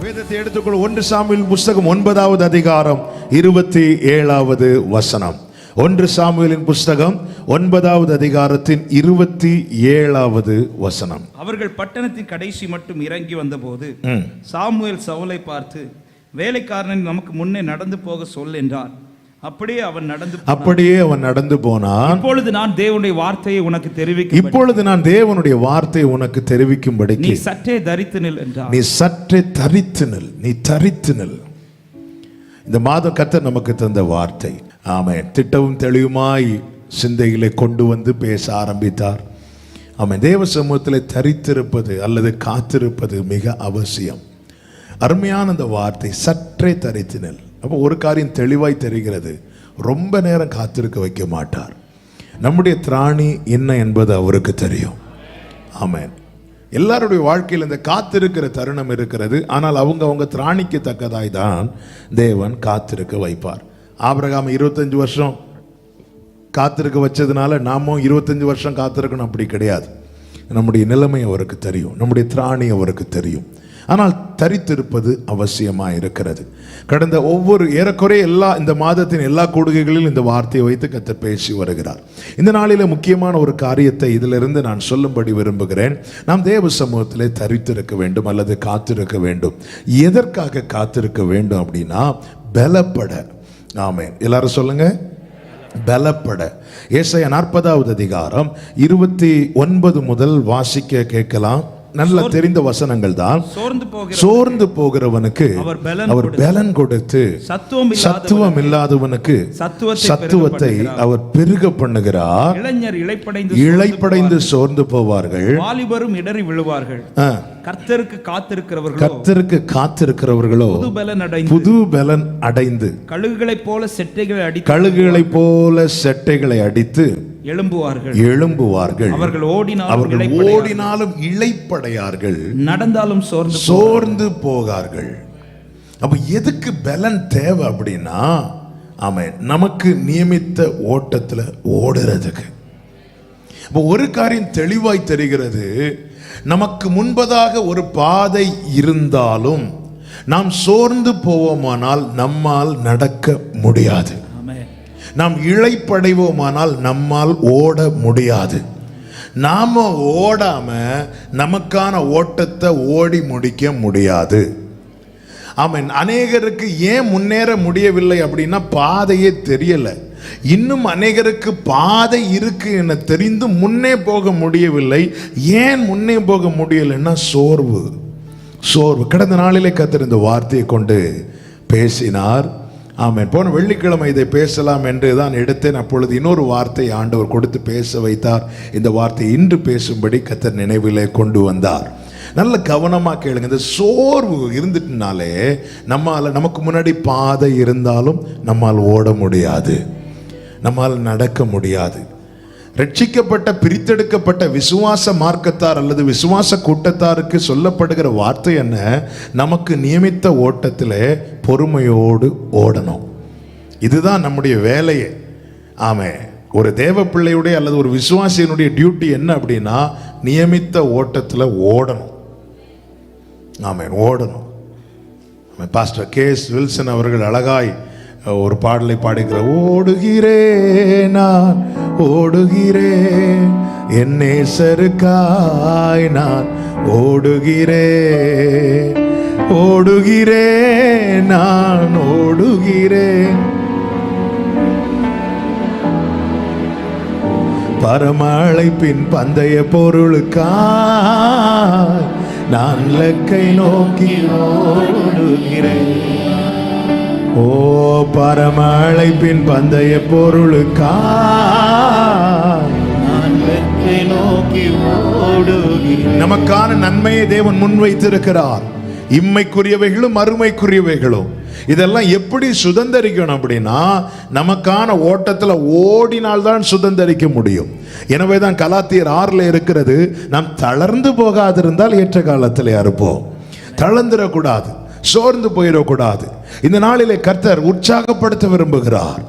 வேதத்தை எடுத்துக்கொள்ள 1 சாமுவேல் புஸ்தகம் 9வது அதிகாரம் 27வது வசனம். 1 சாமுவேலின் புஸ்தகம் 9வது அதிகாரத்தின் 27வது வசனம். அவர்கள் பட்டணத்தின் கடைசி மட்டும் இறங்கி வந்தபோது சாமுவேல் சவுலை பார்த்து, வேலைக்காரன் நமக்கு முன்னே நடந்து போக சொல் என்றார். அப்படியே அவன் நடந்து போனான். இப்பொழுது நான் தேவனுடைய வார்த்தையை உனக்கு தெரிவிக்கும்படி நீ சற்றே தரித்து நில் என்றார். நீ தரித்து நில். இந்த மாதம் கர்த்தர் நமக்கு தந்த வார்த்தை. ஆமென். திட்டவும் தெளிவுமாய் சிந்தையிலே கொண்டு வந்து பேச ஆரம்பித்தார். ஆமென். தேவ சமூகத்தில் தரித்திருப்பது அல்லது காத்திருப்பது மிக அவசியம். அருமையான அந்த வார்த்தை, சற்றே தரித்து நில். அப்போ ஒரு காரியம் தெளிவாய் தெரிகிறது, ரொம்ப நேரம் காத்திருக்க வைக்க மாட்டார். நம்முடைய திராணி என்ன என்பது அவருக்கு தெரியும். ஆமென். எல்லாருடைய வாழ்க்கையில் இந்த காத்திருக்கிற தருணம் இருக்கிறது. ஆனால் அவங்க திராணிக்கு தக்கதாய் தான் தேவன் காத்திருக்க வைப்பார். ஆபிரகாம் 25 வருஷம் காத்திருக்க வச்சதுனால நாமும் 25 வருஷம் காத்திருக்கணும் அப்படி கிடையாது. நம்முடைய நிலைமை அவருக்கு தெரியும், நம்முடைய திராணி அவருக்கு தெரியும். ஆனால் தரித்திருப்பது அவசியமாக இருக்கிறது. கடந்த ஏறக்குறைய இந்த மாதத்தின் எல்லா கூடுகைகளிலும் இந்த வார்த்தையை வைத்து கர்த்தர் பேசி வருகிறார். இந்த நாளில் முக்கியமான ஒரு காரியத்தை இதிலிருந்து நான் சொல்லும்படி விரும்புகிறேன். நாம் தேவ சமூகத்திலே தரித்திருக்க வேண்டும் அல்லது காத்திருக்க வேண்டும். எதற்காக காத்திருக்க வேண்டும் அப்படின்னா, பலப்பட. ஆமென். எல்லாரும் சொல்லுங்க, பலப்பட. ஏசாயா 40வது அதிகாரம் 29 முதல் வாசிக்க கேட்கலாம். நல்ல தெரிந்த வசனங்கள் தான். சோர்ந்து போகிறவனுக்கு அவர் பலன் கொடுத்து, சத்துவம் இல்லாதவனுக்கு சத்துவத்தை அவர் பெருக பண்ணுகிறார். இளைஞர் இளைப்படைந்து சோர்ந்து போவார்கள், வாலிபரும் இடறி விழுவார்கள். கர்த்தருக்கு காத்திருக்கிறவர்களோ புது பலன் அடைந்து கழுகுகளைப் போல செட்டைகளை அடித்து எழும்புவார்கள். அவர்கள் ஓடினாலும் இளைப்படையார்கள், நடந்தாலும் சோர்ந்து போகார்கள். அப்ப எதுக்கு பலன் தேவை அப்படின்னா, ஆமென், நமக்கு நியமித்த ஓட்டத்துல ஓடுறதுக்கு. அப்ப ஒரு காரியம் தெளிவாய் தெரிகிறது, நமக்கு முன்பதாக ஒரு பாதை இருந்தாலும் நாம் சோர்ந்து போவோமானால் நம்மால் நடக்க முடியாது. நாம் இளைப்படைவோமானால் நம்மால் ஓட முடியாது. நாம ஓடாம நமக்கான ஓட்டத்தை ஓடி முடிக்க முடியாது. ஆமென். அநேகருக்கு ஏன் முன்னேற முடியவில்லை அப்படின்னா, பாதையே தெரியல. இன்னும் அநேகருக்கு பாதை இருக்கு என தெரிந்து முன்னே போக முடியவில்லை. ஏன் முன்னே போக முடியலைன்னா, சோர்வு. கடந்த நாளிலே கர்த்தர் இந்த வார்த்தையை கொண்டு பேசினார். ஆமென். போன வெள்ளிக்கிழமை இதை பேசலாம் என்று தான் எடுத்தேன். அப்பொழுது இன்னொரு வார்த்தை ஆண்டவர் கொடுத்து பேச வைத்தார். இந்த வார்த்தையை இன்று பேசும்படி கர்த்தர் நினைவிலே கொண்டு வந்தார். நல்ல கவனமாக கேளுங்க. இந்த சோர்வு இருந்துட்டுனாலே நமக்கு முன்னாடி பாதை இருந்தாலும் நம்மால் ஓட முடியாது, நம்மால் நடக்க முடியாது. ரட்சிக்கப்பட்ட பிரித்தெடுக்கப்பட்ட விசுவாச மார்க்கத்தார் அல்லது விசுவாச கூட்டத்தாருக்கு சொல்லப்படுகிற வார்த்தை என்ன? நமக்கு நியமித்த ஓட்டத்திலே பொறுமையோடு ஓடணும். இதுதான் நம்முடைய வேலையே. ஆமென். ஒரு தேவ பிள்ளையுடைய அல்லது ஒரு விசுவாசியினுடைய டியூட்டி என்ன அப்படின்னா, நியமித்த ஓட்டத்தில் ஓடணும். ஆமென், ஓடணும். பாஸ்டர் கேஸ் வில்சன் அவர்கள் அழகாய் ஒரு பாடலை பாடுகிற, ஓடுகிறேன் நான் ஓடுகிறேன் என் நேசருக்காய் நான் ஓடுகிறேன் நான் ஓடுகிறேன் பரமழைப்பின் பந்தய பொருளுக்காய் நான் இலக்கை நோக்கி ஓடுகிறேன். ஓ பரமழைப்பின் பந்தய பொருளுக்காய் நான் இலக்கை நோக்கி ஓடுகிறேன். நமக்கான நன்மையை தேவன் முன்வைத்திருக்கிறார். இம்மைக்குரியவைகளும் மறுமைக்குரியவைகளும். இதெல்லாம் எப்படி சுதந்தரிக்கணும் அப்படின்னா, நமக்கான ஓட்டத்தில் ஓடினால்தான் சுதந்தரிக்க முடியும். எனவே தான் கலாத்தியர் 6 இருக்கிறது, நாம் தளர்ந்து போகாதிருந்தால் ஏற்ற காலத்தில் அறுப்போம். தளர்ந்துடக்கூடாது, சோர்ந்து போயிடக்கூடாது. இந்த நாளிலே கர்த்தர் உற்சாகப்படுத்த விரும்புகிறார்.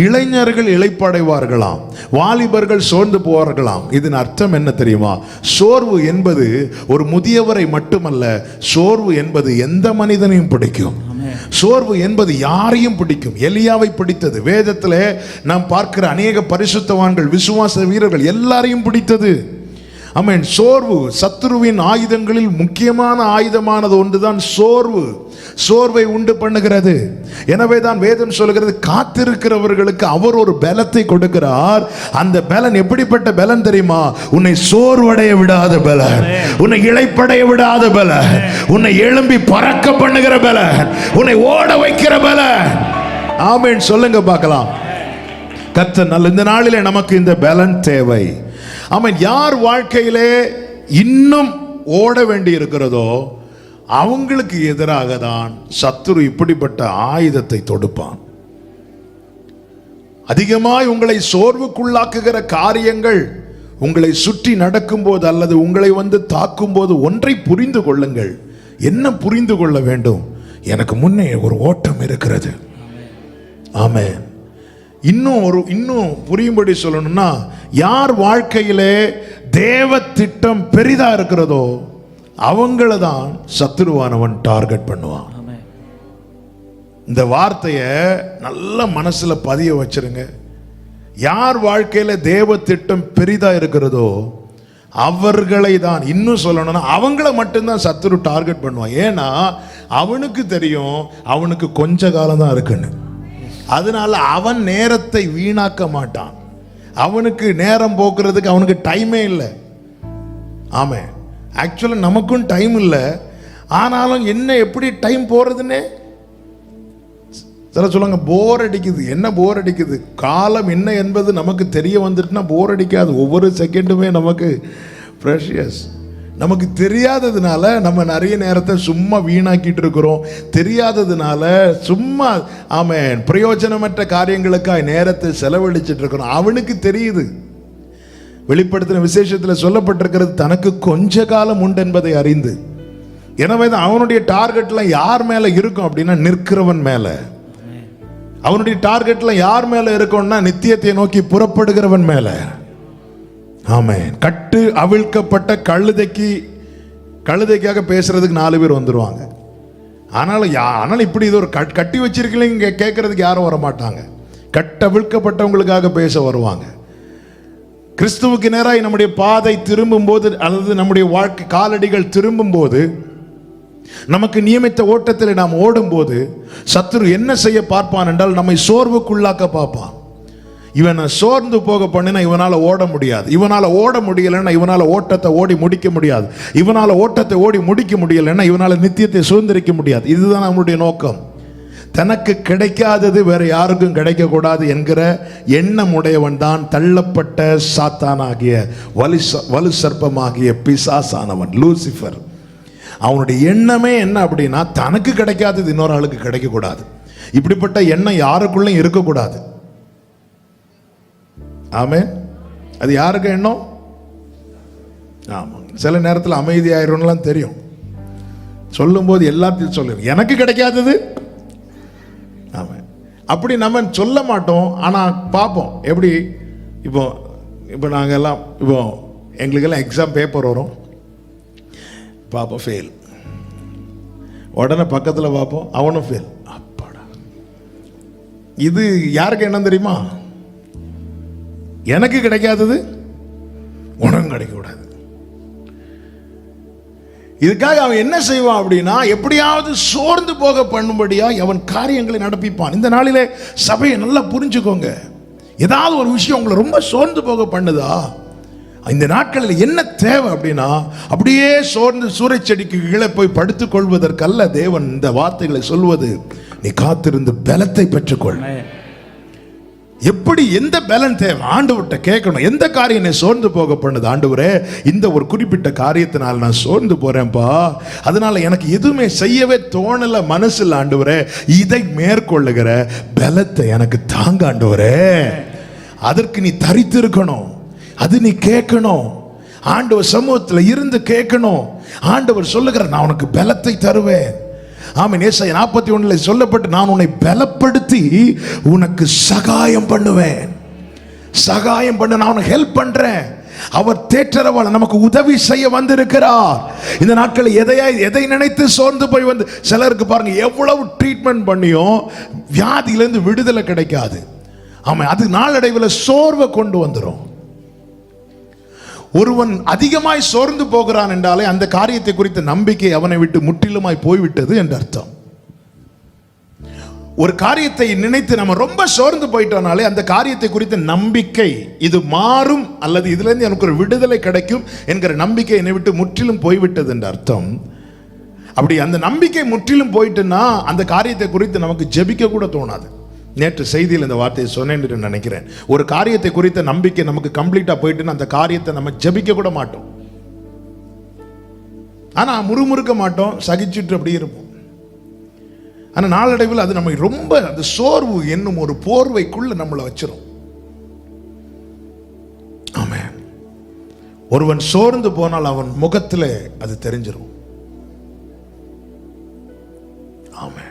இளைஞர்கள் இளைப்படைவார்களாம், வாலிபர்கள் சோர்ந்து போவார்களாம். இதன் அர்த்தம் என்ன தெரியுமா? சோர்வு என்பது ஒரு முதியவரை மட்டுமல்ல, சோர்வு என்பது எந்த மனிதனையும் பிடிக்கும். சோர்வு என்பது யாரையும் பிடிக்கும். எலியாவை பிடித்தது. வேதத்தில் நாம் பார்க்கிற அநேக பரிசுத்தவான்கள், விசுவாச வீரர்கள் எல்லாரையும் பிடித்தது. ஆமென். சோர்வு சத்துருவின் ஆயுதங்களில் முக்கியமான ஆயுதமானது ஒன்றுதான் சோர்வு. சோர்வை உண்டு பண்ணுகிறது. எனவே தான் வேதம் சொல்கிறது, காத்திருக்கிறவர்களுக்கு அவர் ஒரு பலத்தை கொடுக்கிறார். அந்த பலன் எப்படிப்பட்ட பலன் தெரியுமா? உன்னை சோர்வடைய விடாத பலன், உன்னை இளைப்படைய விடாத பலன், உன்னை எழும்பி பறக்க பண்ணுகிற பலன், உன்னை ஓட வைக்கிற பலன். ஆமென். சொல்லுங்க பார்க்கலாம். கர்த்தர் நல்ல. இந்த நாளிலே நமக்கு இந்த பலன் தேவை. ஆமென். யார் வாழ்க்கையிலே இன்னும் ஓட வேண்டி இருக்கிறதோ அவங்களுக்கு எதிராக தான் சத்துரு இப்படிப்பட்ட ஆயுதத்தை தொடுப்பான். அதிகமாய் உங்களை சோர்வுக்குள்ளாக்குகிற காரியங்கள் உங்களை சுற்றி நடக்கும் போது அல்லது உங்களை வந்து தாக்கும் போது ஒன்றை புரிந்து கொள்ளுங்கள். என்ன புரிந்து கொள்ள வேண்டும்? எனக்கு முன்னே ஒரு ஓட்டம் இருக்கிறது. ஆமென். இன்னும் புரியும்படி சொல்லணும்னா, யார் வாழ்க்கையிலே தேவ திட்டம் பெரிதா இருக்கிறதோ அவங்கள தான் சத்துருவானவன் டார்கெட் பண்ணுவான். இந்த வார்த்தையை நல்ல மனசுல பதிய வச்சிருங்க. யார் வாழ்க்கையில தேவ திட்டம் பெரிதா இருக்கிறதோ அவர்களை தான், இன்னும் சொல்லணும்னா அவங்கள மட்டும்தான் சத்துரு டார்கெட் பண்ணுவான். ஏன்னா அவனுக்கு தெரியும் அவனுக்கு கொஞ்ச காலம் தான் இருக்குன்னு. அதனால அவன் நேரத்தை வீணாக்க மாட்டான். அவனுக்கு நேரம் போக்குறதுக்கு அவனுக்கு டைமே இல்லை. ஆமே. ஆக்சுவலாக நமக்கும் டைம் இல்லை. ஆனாலும் என்ன எப்படி டைம் போறதுன்னு சில சொல்லுவாங்க, போர் அடிக்குது. என்ன போர் அடிக்குது? காலம் என்ன என்பது நமக்கு தெரிய வந்துட்டுனா போர் அடிக்காது. ஒவ்வொரு செகண்டுமே நமக்கு ப்ரெஷியஸ். நமக்கு தெரியாததுனால நம்ம நிறைய நேரத்தை சும்மா வீணாக்கிட்டு இருக்கிறோம். தெரியாததுனால சும்மா ஆமென் பிரயோஜனமற்ற காரியங்களுக்காக நேரத்தை செலவழிச்சிட்டு இருக்கிறோம். அவனுக்கு தெரியுது. வெளிப்படுத்தின விசேஷத்தில் சொல்லப்பட்டிருக்கிறது, தனக்கு கொஞ்ச காலம் உண்டு என்பதை அறிந்து. எனவே தான் அவனுடைய டார்கெட்லாம் யார் மேல இருக்கும் அப்படின்னா நிற்கிறவன் மேல. அவனுடைய டார்கெட்லாம் யார் மேல இருக்கும்னா நித்தியத்தை நோக்கி புறப்படுகிறவன் மேல. ஆமென். கட்டு அவிழ்க்கப்பட்ட கழுதைக்காக பேசுறதுக்கு 4 பேர் வந்துருவாங்க. ஆனாலும் இப்படி இது ஒரு கட்டி வச்சிருக்கீங்க கேட்கறதுக்கு யாரும் வர மாட்டாங்க. கட்டவிழ்க்கப்பட்டவங்களுக்காக பேச வருவாங்க. கிறிஸ்துவுக்கு நேராய் நம்முடைய பாதை திரும்பும் போது அல்லது நம்முடைய வாழ்க்கை காலடிகள் திரும்பும் போது, நமக்கு நியமித்த ஓட்டத்தில் நாம் ஓடும் போது சத்துரு என்ன செய்ய பார்ப்பான் என்றால் நம்மை சோர்வுக்குள்ளாக்க பார்ப்பான். இவனை சோர்ந்து போக பண்ணினா இவனால ஓட முடியாது. இவனால ஓட முடியலைன்னா இவனால ஓட்டத்தை ஓடி முடிக்க முடியாது. இவனால ஓட்டத்தை ஓடி முடிக்க முடியலைன்னா இவனால நித்தியத்தை சுதந்திரிக்க முடியாது. இதுதான் நம்முடைய நோக்கம். தனக்கு கிடைக்காதது வேற யாருக்கும் கிடைக்க கூடாது என்கிற எண்ணம் உடையவன் தான் தள்ளப்பட்ட சாத்தானாகிய வலு சர்ப்பமாகிய பிசாசானவன் லூசிஃபர். அவனுடைய எண்ணமே என்ன அப்படின்னா, தனக்கு கிடைக்காதது இன்னொரு ஆளுக்கு கிடைக்க கூடாது. இப்படிப்பட்ட எண்ணம் யாருக்குள்ளும் இருக்கக்கூடாது. ஆமென். அது யாருக்கு எண்ணம்? ஆமாம். சில நேரத்தில் அமைதியாயிரும்லாம் தெரியும். சொல்லும் போது எல்லாத்தையும் சொல்லுங்க, எனக்கு கிடைக்காதது. ஆமாம். அப்படி நம்ம சொல்ல மாட்டோம். ஆனால் பார்ப்போம் எப்படி. இப்போ நாங்கள் எல்லாம் எங்களுக்கெல்லாம் எக்ஸாம் பேப்பர் வரும். பார்ப்போம் ஃபெயில். உடனே பக்கத்தில் பார்ப்போம், அவனும் ஃபெயில். அப்பாடா. இது யாருக்கு என்ன தெரியுமா? எனக்கு கிடைக்காதது உனக்கும் கிடைக்கக்கூடாது. இதுக்காக அவன் என்ன செய்வான் அப்படின்னா, எப்படியாவது சோர்ந்து போக பண்ணும்படியா அவன் காரியங்களை நடப்பிப்பான். இந்த நாளிலே சபையை நல்லா புரிஞ்சுக்கோங்க. ஏதாவது ஒரு விஷயம் உங்களை ரொம்ப சோர்ந்து போக பண்ணுதா, இந்த நாட்களில் என்ன தேவை அப்படின்னா, அப்படியே சோர்ந்து சூறைச்செடிக்கு கீழே போய் படுத்துக் கொள்வதற்கல்ல தேவன் இந்த வார்த்தைகளை சொல்வது. நீ காத்திருந்து பலத்தை பெற்றுக்கொள். எப்படி எந்த பலன் தேவை ஆண்டவர்கிட்ட கேட்கணும். எந்த காரியம் நீ சோர்ந்து போக பண்ணுது? ஆண்டவரே, இந்த ஒரு குறிப்பிட்ட காரியத்தினால் நான் சோர்ந்து போறேன்ப்பா, அதனால எனக்கு எதுவுமே செய்யவே தோணல மனசில். ஆண்டவரே, இதை மேற்கொள்ளுகிற பலத்தை எனக்கு தாங்க ஆண்டவரே. அதற்கு நீ தரித்து இருக்கணும். அது நீ கேட்கணும். ஆண்டவர் சமூகத்தில் இருந்து கேட்கணும். ஆண்டவர் சொல்லுகிற, நான் உனக்கு பலத்தை தருவேன். ஆமென். ஏசாயா 41 சொல்லப்பட்டு, நான் உன்னை பலப்படுத்தி உனக்கு சகாயம் பண்ணுவேன். சகாயம் பண்ண, நான் உனக்கு ஹெல்ப் பண்றேன். அவர் தேற்றரவாள நமக்கு உதவி செய்ய வந்திருக்கிறார். இந்த நாட்களில் எதை நினைத்து சோர்ந்து போய் வந்து, சிலருக்கு பாருங்க எவ்வளவு ட்ரீட்மெண்ட் பண்ணியும் வியாதியிலிருந்து விடுதலை கிடைக்காது. ஆமா, அது நாளடைவில் சோர்வை கொண்டு வந்துடும். ஒருவன் அதிகமாய் சோர்ந்து போகிறான் என்றாலே அந்த காரியத்தை குறித்த நம்பிக்கை அவனை விட்டு முற்றிலுமாய் போய்விட்டது என்று அர்த்தம். ஒரு காரியத்தை நினைத்து நம்ம ரொம்ப சோர்ந்து போயிட்டோம்னாலே அந்த காரியத்தை குறித்த நம்பிக்கை, இது மாறும் அல்லது இதுல இருந்து எனக்கு ஒரு விடுதலை கிடைக்கும் என்கிற நம்பிக்கை என்னை விட்டு முற்றிலும் போய்விட்டது என்று அர்த்தம். அப்படி அந்த நம்பிக்கை முற்றிலும் போயிட்டுன்னா அந்த காரியத்தை குறித்து நமக்கு ஜெபிக்க கூட தோணாது. நேற்று செய்தியில் இந்த வார்த்தையை சொன்னேன் என்று நினைக்கிறேன். ஒரு காரியத்தை குறித்த நம்பிக்கை நமக்கு கம்ப்ளீட்டா போயிட்டுன்னா அந்த காரியத்தை நம்ம ஜெபிக்க கூட மாட்டோம். ஆனா முறுமுறுக்க மாட்டோம், சகிச்சுட்டு அப்படியே இருப்போம். ஆனா நாளடைவில் அது நம்ம ரொம்ப அந்த சோர்வு என்னும் ஒரு போர்வைக்குள்ள நம்மளை வச்சிரும். ஆமென். ஒருவன் சோர்ந்து போனால் அவன் முகத்தில் அது தெரிஞ்சிடும். ஆமென்.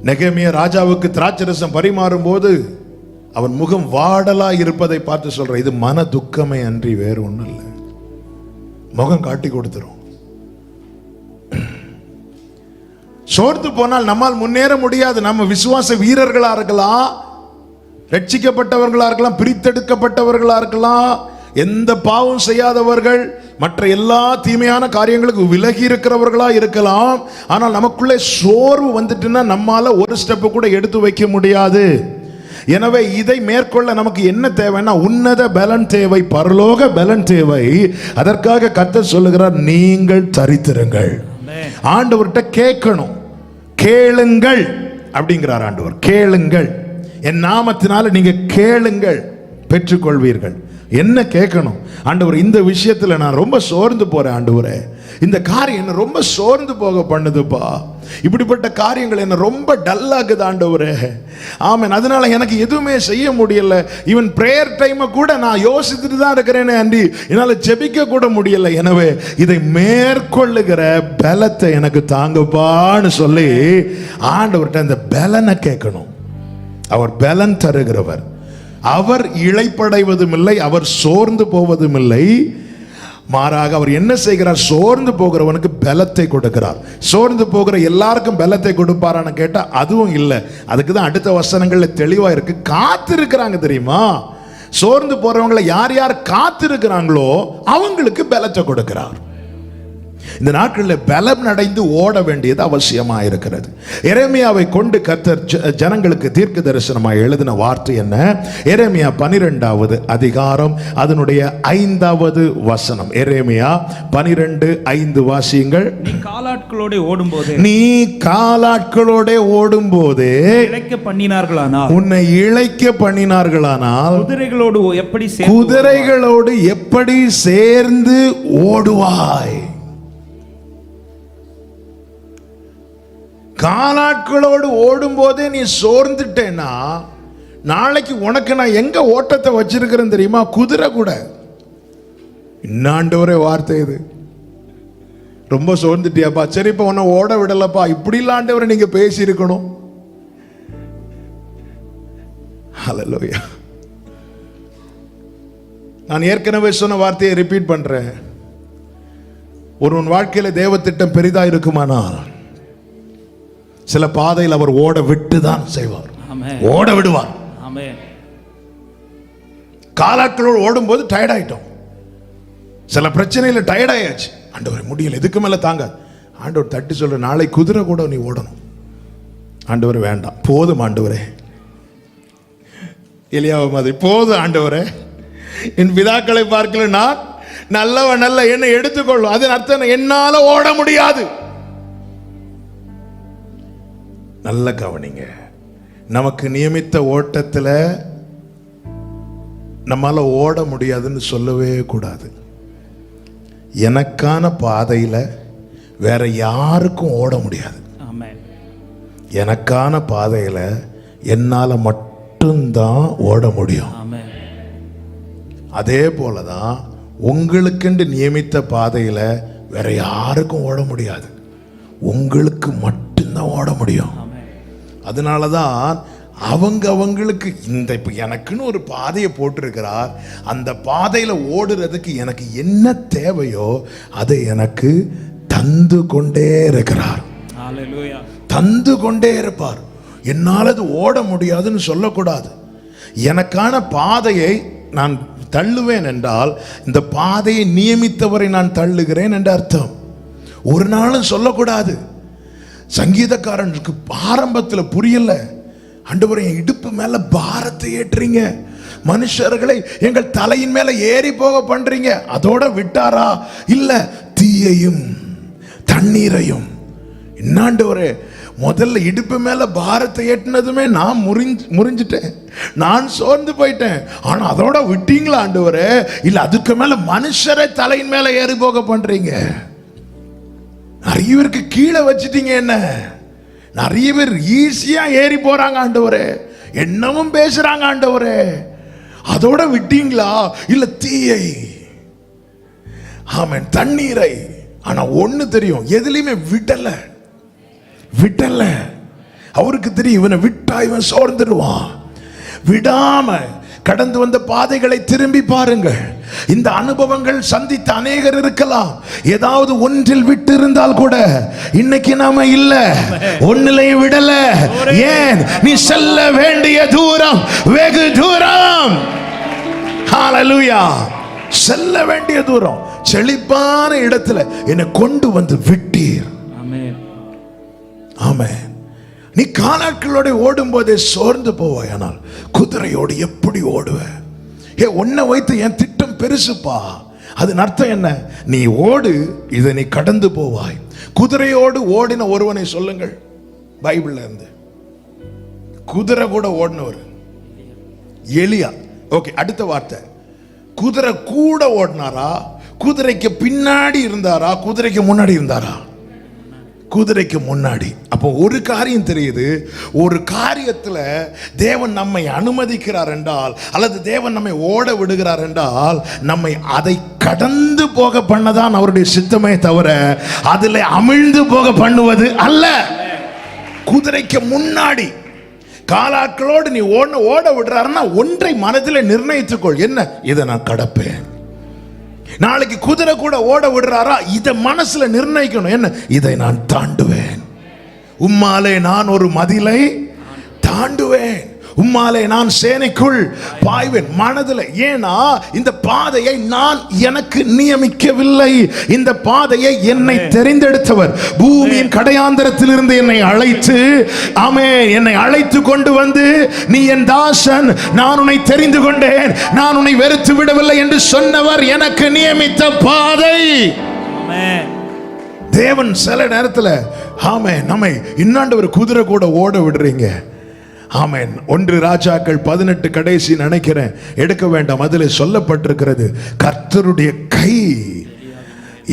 நெகேமியா ராஜாவுக்கு திராட்சரசம் பரிமாறும் போது அவன் முகம் வாடலா இருப்பதை பார்த்து சொல்ற, இது மன துக்கமே அன்றி வேறு ஒண்ணும் இல்லை. முகம் காட்டி கொடுத்துரும். சோர்ந்து போனால் நம்மால் முன்னேற முடியாது. நம்ம விசுவாச வீரர்களா இருக்கலாம், ரட்சிக்கப்பட்டவர்களா இருக்கலாம், பிரித்தெடுக்கப்பட்டவர்களா இருக்கலாம், எந்த பாவம் செய்யாதவர்கள், மற்ற எல்லா தீமையான காரியங்களுக்கு விலகி இருக்கிறவர்களா இருக்கலாம். ஆனால் நமக்குள்ளே சோர்வு வந்துட்டுன்னா நம்மால ஒரு ஸ்டெப் கூட எடுத்து வைக்க முடியாது. எனவே இதை மேற்கொள்ள நமக்கு என்ன தேவைன்னா உன்னத பலன் தேவை, பரலோக பலன் தேவை. அதற்காக கர்த்தர் சொல்லுகிறார், நீங்கள் தரித்திருங்கள். ஆண்டவர்கிட்ட கேட்கணும். கேளுங்கள் அப்படிங்கிறார் ஆண்டவர். கேளுங்கள், என் நாமத்தினால நீங்க கேளுங்கள், பெற்றுக்கொள்வீர்கள். என்ன கேட்கணும்? ஆண்டவர், இந்த விஷயத்துல நான் ரொம்ப சோர்ந்து போறேன் ஆண்டவரே, இந்த காரியம் என்ன ரொம்ப சோர்ந்து போக பண்ணுதுப்பா, இப்படிப்பட்ட காரியங்கள் என்ன ரொம்ப டல்லாகுது ஆண்டவரே. ஆமென். அதனால எனக்கு எதுவுமே செய்ய முடியல. ஈவன் பிரேயர் டைமை கூட நான் யோசித்துட்டு தான் இருக்கிறேனே அண்டி என்னால ஜெபிக்க கூட முடியல. எனவே இதை மேற்கொள்ளுகிற பலத்தை எனக்கு தாங்கப்பான்னு சொல்லி ஆண்டவர்கிட்ட அந்த பலனை கேட்கணும். அவர் பலன் தருகிறவர். அவர் இளைப்படைவதும் இல்லை, அவர் சோர்ந்து போவதும் இல்லை. மாறாக அவர் என்ன செய்கிறார்? சோர்ந்து போகிறவனுக்கு பலத்தை கொடுக்கிறார். சோர்ந்து போகிற எல்லாருக்கும் பலத்தை கொடுப்பாரான்னு கேட்டா அதுவும் இல்லை. அதுக்கு தான் அடுத்த வசனங்கள்ல தெளிவா இருக்கு. காத்திருக்கிறாங்க தெரியுமா? சோர்ந்து போறவங்களை யார் யார் காத்திருக்கிறாங்களோ அவங்களுக்கு பலத்தை கொடுக்கிறார். இந்த நாட்களில் பலம் அடைந்து ஓட வேண்டியது அவசியமா இருக்கிறது. எரேமியாவை கொண்டு கர்த்தர் ஜனங்களுக்கு தீர்க்க தரிசனமாய் எழுதின வார்த்தை என்ன? எரேமியா 12வது அதிகாரம் அதனுடைய 5வது வசனம். எரேமியா 12:5 வாசியுங்கள். நீ காலாட்களோட ஓடும்போது, நீ காலாட்களோட ஓடும்போது இளைக்க பண்ணினார்களானால், உன்னை இளைக்க பண்ணினார்களானால் குதிரைகளோடு எப்படி சேர்ந்து ஓடுவாய்? காலாட்களோடு ஓடும் போதே நீ சோர்ந்துட்டேன்னா நாளைக்கு உனக்கு நான் எங்க ஓட்டத்தை வச்சிருக்கிறேன் தெரியுமா? குதிரை கூட. இன்னாண்டவரே வார்த்தை இது. ரொம்ப சோர்ந்துட்டியாப்பா, சரிப்பா உன்னை ஓட விடலப்பா, இப்படி இல்லாண்டவரை நீங்க பேசி இருக்கணும். ஹல்லேலூயா. நான் ஏற்கனவே சொன்ன வார்த்தையை ரிப்பீட் பண்றேன். ஒருவன் வாழ்க்கையில தேவ திட்டம் பெரிதா இருக்குமானால் சில பாதையில் அவர் ஓட விட்டு தான் செய்வார். ஓட விடுவார். காலாட்களோடு ஓடும் போது டயர்ட் ஆயிட்டோம். சில பிரச்சனையில டயர்ட் ஆயாச்சு. ஆண்டவர் முடியல, எதுக்கு மேல தாங்க. ஆண்டவர் தட்டி சொல்ற, நாளை குதிரை கூட நீ ஓடணும். ஆண்டவர் வேண்டாம், போதும் ஆண்டவரே. எலியாவை மாதிரி போதும் ஆண்டவரே, என் பிதாக்களை பார்க்கல, நான் நல்லவன் நல்ல என்னை எடுத்துக்கொள்ளும். அதன் அர்த்தம் என்னால ஓட முடியாது. நல்ல கவனிங்க. நமக்கு நியமித்த ஓட்டத்தில் நம்மால ஓட முடியாதுன்னு சொல்லவே கூடாது. எனக்கான பாதையில் வேற யாருக்கும் ஓட முடியாது. எனக்கான பாதையில் என்னால மட்டும்தான் ஓட முடியும். அதே போலதான் உங்களுக்கென்று நியமித்த பாதையில் வேற யாருக்கும் ஓட முடியாது. உங்களுக்கு மட்டும்தான் ஓட முடியும். அதனாலதான் அவங்களுக்கு இந்த இப்ப எனக்குன்னு ஒரு பாதையை போட்டிருக்கிறார். அந்த பாதையில ஓடுறதுக்கு எனக்கு என்ன தேவையோ அதை எனக்கு தந்து கொண்டே இருக்கிறார். தந்து கொண்டே இருப்பார். என்னால் அது ஓட முடியாதுன்னு சொல்லக்கூடாது. எனக்கான பாதையை நான் தள்ளுவேன் என்றால் இந்த பாதையை நியமித்தவரை நான் தள்ளுகிறேன் என்ற அர்த்தம். ஒரு நாளும் சொல்லக்கூடாது. சங்கீதக்காரனுக்கு ஆரம்பத்தில் புரியல. ஆண்டவரே, என் இடுப்பு மேல பாரத்தை ஏற்றுறீங்க, மனுஷர்களை எங்கள் தலையின் மேல ஏறி போக பண்றீங்க. அதோட விட்டாரா? இல்ல, தீயையும் தண்ணீரையும். என்னாண்டவரே, முதல்ல இடுப்பு மேல பாரத்தை ஏற்றினதுமே நான் முறிஞ்சிட்டேன், நான் சோர்ந்து போயிட்டேன். ஆனா அதோட விட்டீங்களா ஆண்டவரே? இல்ல, அதுக்கு மேல மனுஷரை தலையின் மேல ஏறி போக பண்றீங்க. நிறைய பேருக்கு கீழே வச்சிட்டீங்க. என்ன, நிறைய பேர் ஈஸியா ஏறி போறாங்க ஆண்டவரே, என்னவும் பேசுறாங்க ஆண்டவரே. அதோட விட்டீங்களா? இல்ல, தீயை, ஆமென், தண்ணீரை. ஆனா ஒண்ணு தெரியும், எதுலையுமே விடல. அவருக்கு தெரியும், இவனை விட்டா இவன் சோர்ந்துடுவான். விடாம கடந்து வந்த பாதைகளை திரும்பி பாருங்கள். இந்த அனுபவங்கள் சந்தித்த அநேகர் இருக்கலாம். ஏதாவது ஒன்றில் விட்டு இருந்தால் கூட இன்னைக்கு நாம இல்ல, ஒன்னிலையும் விடல. ஏன்? நீ செல்ல வேண்டிய தூரம் வெகு தூரம். ஹalleluya. செல்ல வேண்டிய தூரம், செழிப்பான இடத்துல என்னை கொண்டு வந்து விட்டீர். ஆமென், ஆமென். நீ காலாட்களோட ஓடும் போதே சோர்ந்து போவாய், ஆனால் குதிரையோடு எப்படி ஓடுவ? உன்னை வைத்து என் திட்டம் பெருசுப்பா. அதன் அர்த்தம் என்ன? நீ ஓடு, இதை நீ கடந்து போவாய். குதிரையோடு ஓடின ஒருவனை சொல்லுங்கள் பைபிள்ல இருந்து. குதிரை கூட ஓடினவர் எலியா. ஓகே, அடுத்த வார்த்தை. குதிரை கூட ஓடினாரா? குதிரைக்கு பின்னாடி இருந்தாரா? குதிரைக்கு முன்னாடி இருந்தாரா? குதிரைக்கு முன்னாடி. அப்போ ஒரு காரியம் தெரியுது, ஒரு காரியத்துல தேவன் நம்மை அனுமதிக்கிறார் என்றால், அல்லது தேவன் நம்மை ஓட விடுகிறார் என்றால், நம்மை அதை கடந்து போக பண்ணதான் அவருடைய சித்தமே தவிர அதுல அமிழ்ந்து போக பண்ணுவது அல்ல. குதிரைக்கு முன்னாடி காலாட்களோடு நீ ஓட விடுறாருன்னா ஒன்றை மனதில் நிர்ணயித்துக்கொள். என்ன? இதை நான் கடப்பேன். நாளைக்கு குதிரை கூட ஓட விடுறாரா? இதை மனசுல நிர்ணயிக்கணும். என்ன? இதை நான் தாண்டுவேன். உம்மாலே நான் ஒரு மதிலை தாண்டுவேன், உம்மாலே நான் சேனைக்குள் பாய்வேன். மனதில். ஏன்னா இந்த பாதையை நான் எனக்கு நியமிக்கவில்லை. இந்த பாதையை என்னை தெரிந்தெடுத்தவர் பூமியின் கடையாந்தரத்தில் இருந்து என்னை அழைத்து, ஆமென், என்னை அழைத்து கொண்டு வந்து, நீ என் தாசன், நான் உன்னை தெரிந்து கொண்டேன், நான் உன்னை வெறுத்து விடவில்லை என்று சொன்னவர் எனக்கு நியமித்த பாதை. தேவன் சில நேரத்தில் ஆமென் நம்மை இன்னாண்டவர் குதிரை கூட ஓட விடுறீங்க. ஆமென். 1 ராஜாக்கள் 18 கடைசி நினைக்கிறேன், எடுக்க வேண்டாம், அதில் சொல்லப்பட்டிருக்கிறது, கர்த்தருடைய கை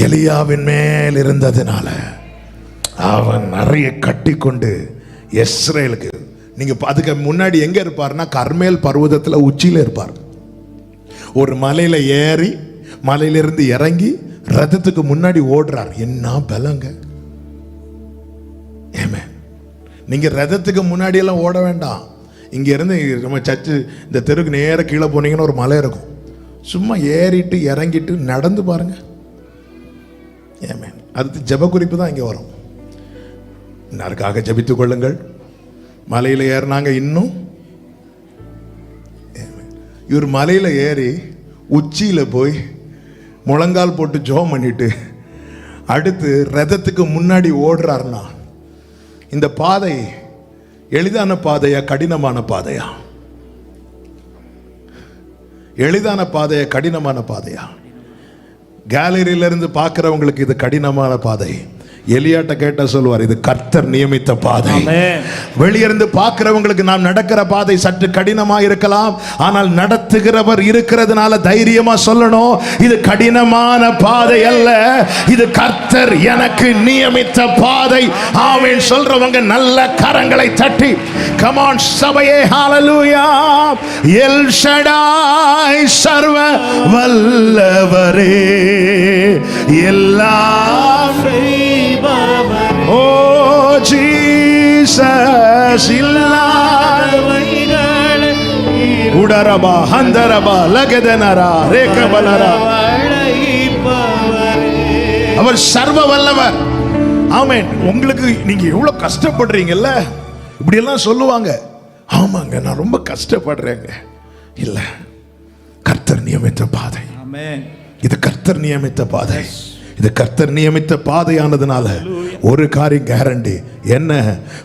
எலியாவின் மேல் இருந்ததுனால அவன் நிறைய கட்டி கொண்டு இஸ்ரேலுக்கு. நீங்க அதுக்கு முன்னாடி எங்க இருப்பார்னா, கர்மேல் பர்வதத்தில் உச்சியில இருப்பார். ஒரு மலையில ஏறி மலையிலிருந்து இறங்கி ரதத்துக்கு முன்னாடி ஓடுறார். என்ன பலங்க! ஆமென். நீங்க ரதத்துக்கு முன்னாடி எல்லாம் ஓட வேண்டாம். இங்க இருந்து நம்ம சர்ச்சு இந்த தெருக்கு நேர கீழே போனீங்கன்னா ஒரு மலை இருக்கும். சும்மா ஏறிட்டு இறங்கிட்டு நடந்து பாருங்க. ஆமென். அடுத்து ஜெப குறிப்பு தான் இங்க வரும். எல்லாருக்காக ஜெபித்துக் கொள்ளுங்கள். மலையில ஏறினாங்க. இன்னும் இவர் மலையில ஏறி உச்சியில போய் முழங்கால் போட்டு ஜெபம் பண்ணிட்டு அடுத்து ரதத்துக்கு முன்னாடி ஓடுறாருன்னா, இந்த பாதை எளிதான பாதையா கடினமான பாதையா? எளிதான பாதையா கடினமான பாதையா? கேலரியில இருந்து பார்க்கிறவங்களுக்கு இது கடினமான பாதை. எலியாட்ட கேட்ட சொல்லுவார், இது கர்த்தர் நியமித்த பாதை. வெளியிருந்து பார்க்கிறவங்களுக்கு நாம் நடக்கிற பாதை சற்று கடினமா இருக்கலாம், ஆனால் நடத்துகிறவர் இருக்கிறதுனால தைரியமா சொல்லணும், இது கடினமான பாதை அல்ல, இது கர்த்தர் எனக்கு நியமித்த பாதை. ஆமென் சொல்றவங்க நல்ல கரங்களை தட்டி கம் ஆன் சபையே, ஹalleluya. எல் ஷடாய் சர்வ வல்லவரே, எல்லாம் ஓ ஜீசஸ் இல்லாதவைகள் உடரபா ஹந்தரபா லகதனரா ரேகபலரா. அவர் சர்வ வல்லவர். ஆமென். உங்களுக்கு நீங்க எவ்வளவு கஷ்டப்படுறீங்கல்ல, இப்படி எல்லாம் சொல்லுவாங்க. ஆமாங்க, நான் ரொம்ப கஷ்டப்படுறேங்க. இல்ல, கர்த்தர் நியமித்த பாதை. ஆமென். இது கர்த்தர் நியமித்த பாதை. இது கர்த்தர் நியமித்த பாதையானதுனால ஒரு காரியம் கேரண்டி, என்ன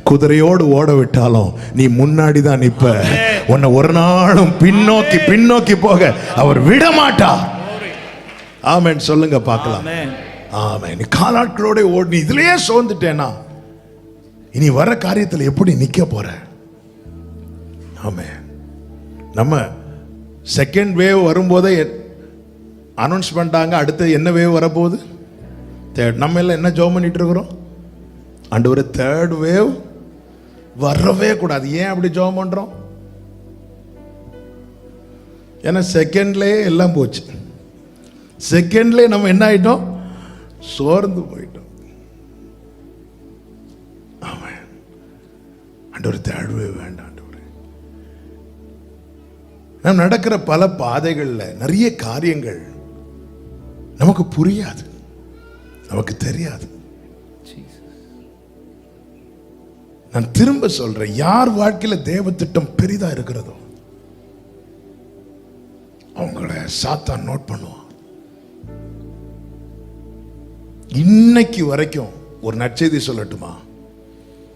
குதிரையோடு ஓட விட்டாலும் நீ முன்னாடி தான் நிப்ப. உன்னை ஒரு நாளும் பின்னோக்கி பின்னோக்கி போக அவர் விட மாட்டார். ஆமென். சொல்லுங்க பார்க்கலாம். ஆமென். நீ காலாட்களோட ஓடி இதுலயே சோர்ந்துட்டேனா இனி வர காரியத்தில் எப்படி நிக்க போற? ஆமென். நம்ம செகண்ட் வேவ் வரும்போதே அனௌன்ஸ் பண்ணிட்டாங்க, அடுத்து என்ன வேவ் வரப்போகுது? தேர்ட். நம்ம எல்லாம் என்ன ஜெபம் பண்ணிட்டு இருக்கிறோம்? ஆண்டவரே தேர்ட் வேவ் வரவே கூடாது. ஏன் அப்படி ஜெபம் பண்றோம்? ஏன்னா செகண்ட்லயே எல்லாம் போச்சு. செகண்ட்லயே நம்ம என்ன ஆயிட்டோம்? சோர்ந்து போயிட்டோம். ஆமென். ஆண்டவரே தேர்ட் வேவ் வேண்டாம். நாம் நடக்கிற பல பாதைகள்ல நிறைய காரியங்கள் நமக்கு புரியாது, நமக்கு தெரியாது. நான் திரும்ப சொல்றேன், யார் வாழ்க்கையில தேவ திட்டம் பெரிதா இருக்கிறதோ அவங்கள சாத்தான் நோட் பண்ணுவான். இன்னைக்கு வரைக்கும் ஒரு நற்செய்தி சொல்லட்டுமா?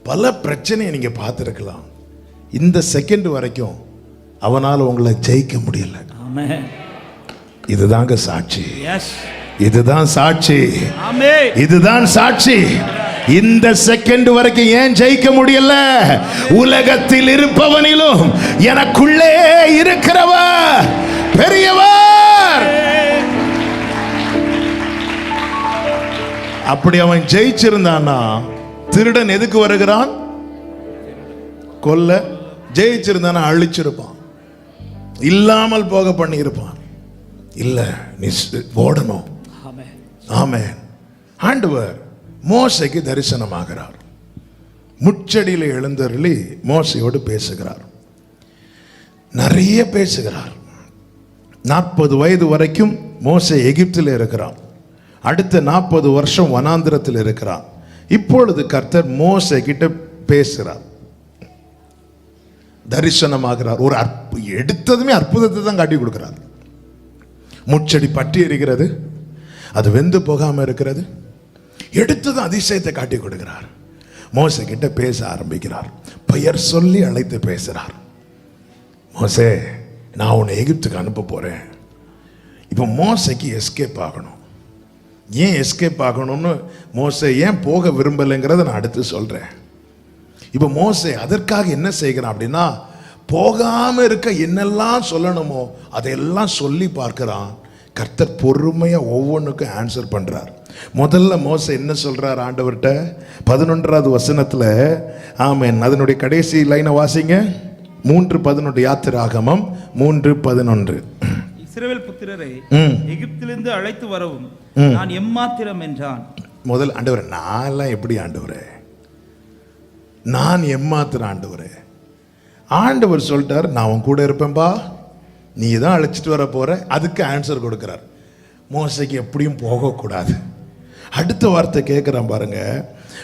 பல பிரச்சனையை நீங்க பார்த்திருக்கலாம். இந்த செகண்ட் வரைக்கும் அவனால் உங்களை ஜெயிக்க முடியல. இதுதாங்க சாட்சி. இதுதான் சாட்சி. இதுதான் சாட்சி. இந்த செகண்ட் வரைக்கும் ஏன் ஜெயிக்க முடியல? உலகத்தில் இருப்பவனிலும் எனக்குள்ளே இருக்கிறவர் பெரியவர். அப்படி அவன் ஜெயிச்சிருந்தானா, திருடன் எதுக்கு வருகிறான்? கொல்ல. ஜெயிச்சிருந்தானா அழிச்சிருப்பான், இல்லாமல் போக பண்ணி இருப்பான். இல்ல, நீ ஓடணும். ஆமென். ஆண்டவர் மோசைக்கு தரிசனமாகிறார். முச்சடியில எழுந்தருளி மோசையோடு பேசுகிறார். நிறைய பேசுகிறார். 40 வயது வரைக்கும் மோசே எகிப்தில் இருக்கிறான். அடுத்த 40 வருஷம் வனாந்திரத்தில் இருக்கிறான். இப்பொழுது கர்த்தர் மோசே கிட்ட பேசுகிறார், தரிசனமாகிறார். ஒரு எடுத்ததுமே அற்புதத்தை தான் காட்டி கொடுக்கிறார். முச்செடி பற்றி எரிகிறது, அது வெந்து போகாம இருக்கிறது. எடுத்ததும் அதிசயத்தை காட்டி கொடுக்கிறார். மோசே கிட்ட பேச ஆரம்பிக்கிறார். பெயர் சொல்லி அழைத்து பேசுறார். மோசே, நான் உன்னை எகிப்துக்கு அனுப்ப போறேன். இப்போ மோசைக்கு எஸ்கேப் ஆகணும். ஏன் எஸ்கேப் ஆகணும்னு மோசே ஏன் போக விரும்பலைங்கிறத நான் அடுத்து சொல்றேன். இப்போ மோசே அதற்காக என்ன செய்கிறான் அப்படின்னா, போகாம இருக்க என்னெல்லாம் சொல்லணுமோ அதையெல்லாம் சொல்லி பார்க்கிறான். கர்த்தர் பொறுமையா ஒவ்வொன்றுக்கும் ஆன்சர் பண்றார். முதல்ல மோசே என்ன சொல்றார் ஆண்டவர்கிட்ட? 11வது வசனத்துல, ஆமென், அதனுடைய கடைசி லைனை வாசிங்க. 3:11 யாத்திராகமம் 3:11. இஸ்ரவேல் புத்திரரை எகிப்திலிருந்து அழைத்து வரவும் நான் எம்மாத்திரம் என்றான். முதல் ஆண்டவரே, நான் எல்லாம் எப்படி ஆண்டவரே? நான் எம்மாத்திரம் ஆண்டவரே? ஆண்டவர் சொல்லிட்டார், நான் உன் கூட இருப்பேன்பா, நீ தான் அழைச்சிட்டு வர போற. அதுக்கு ஆன்சர் கொடுக்கிறார். மோசைக்கு எப்படியும் போகக்கூடாது. அடுத்த வார்த்தை கேட்குறான் பாருங்க,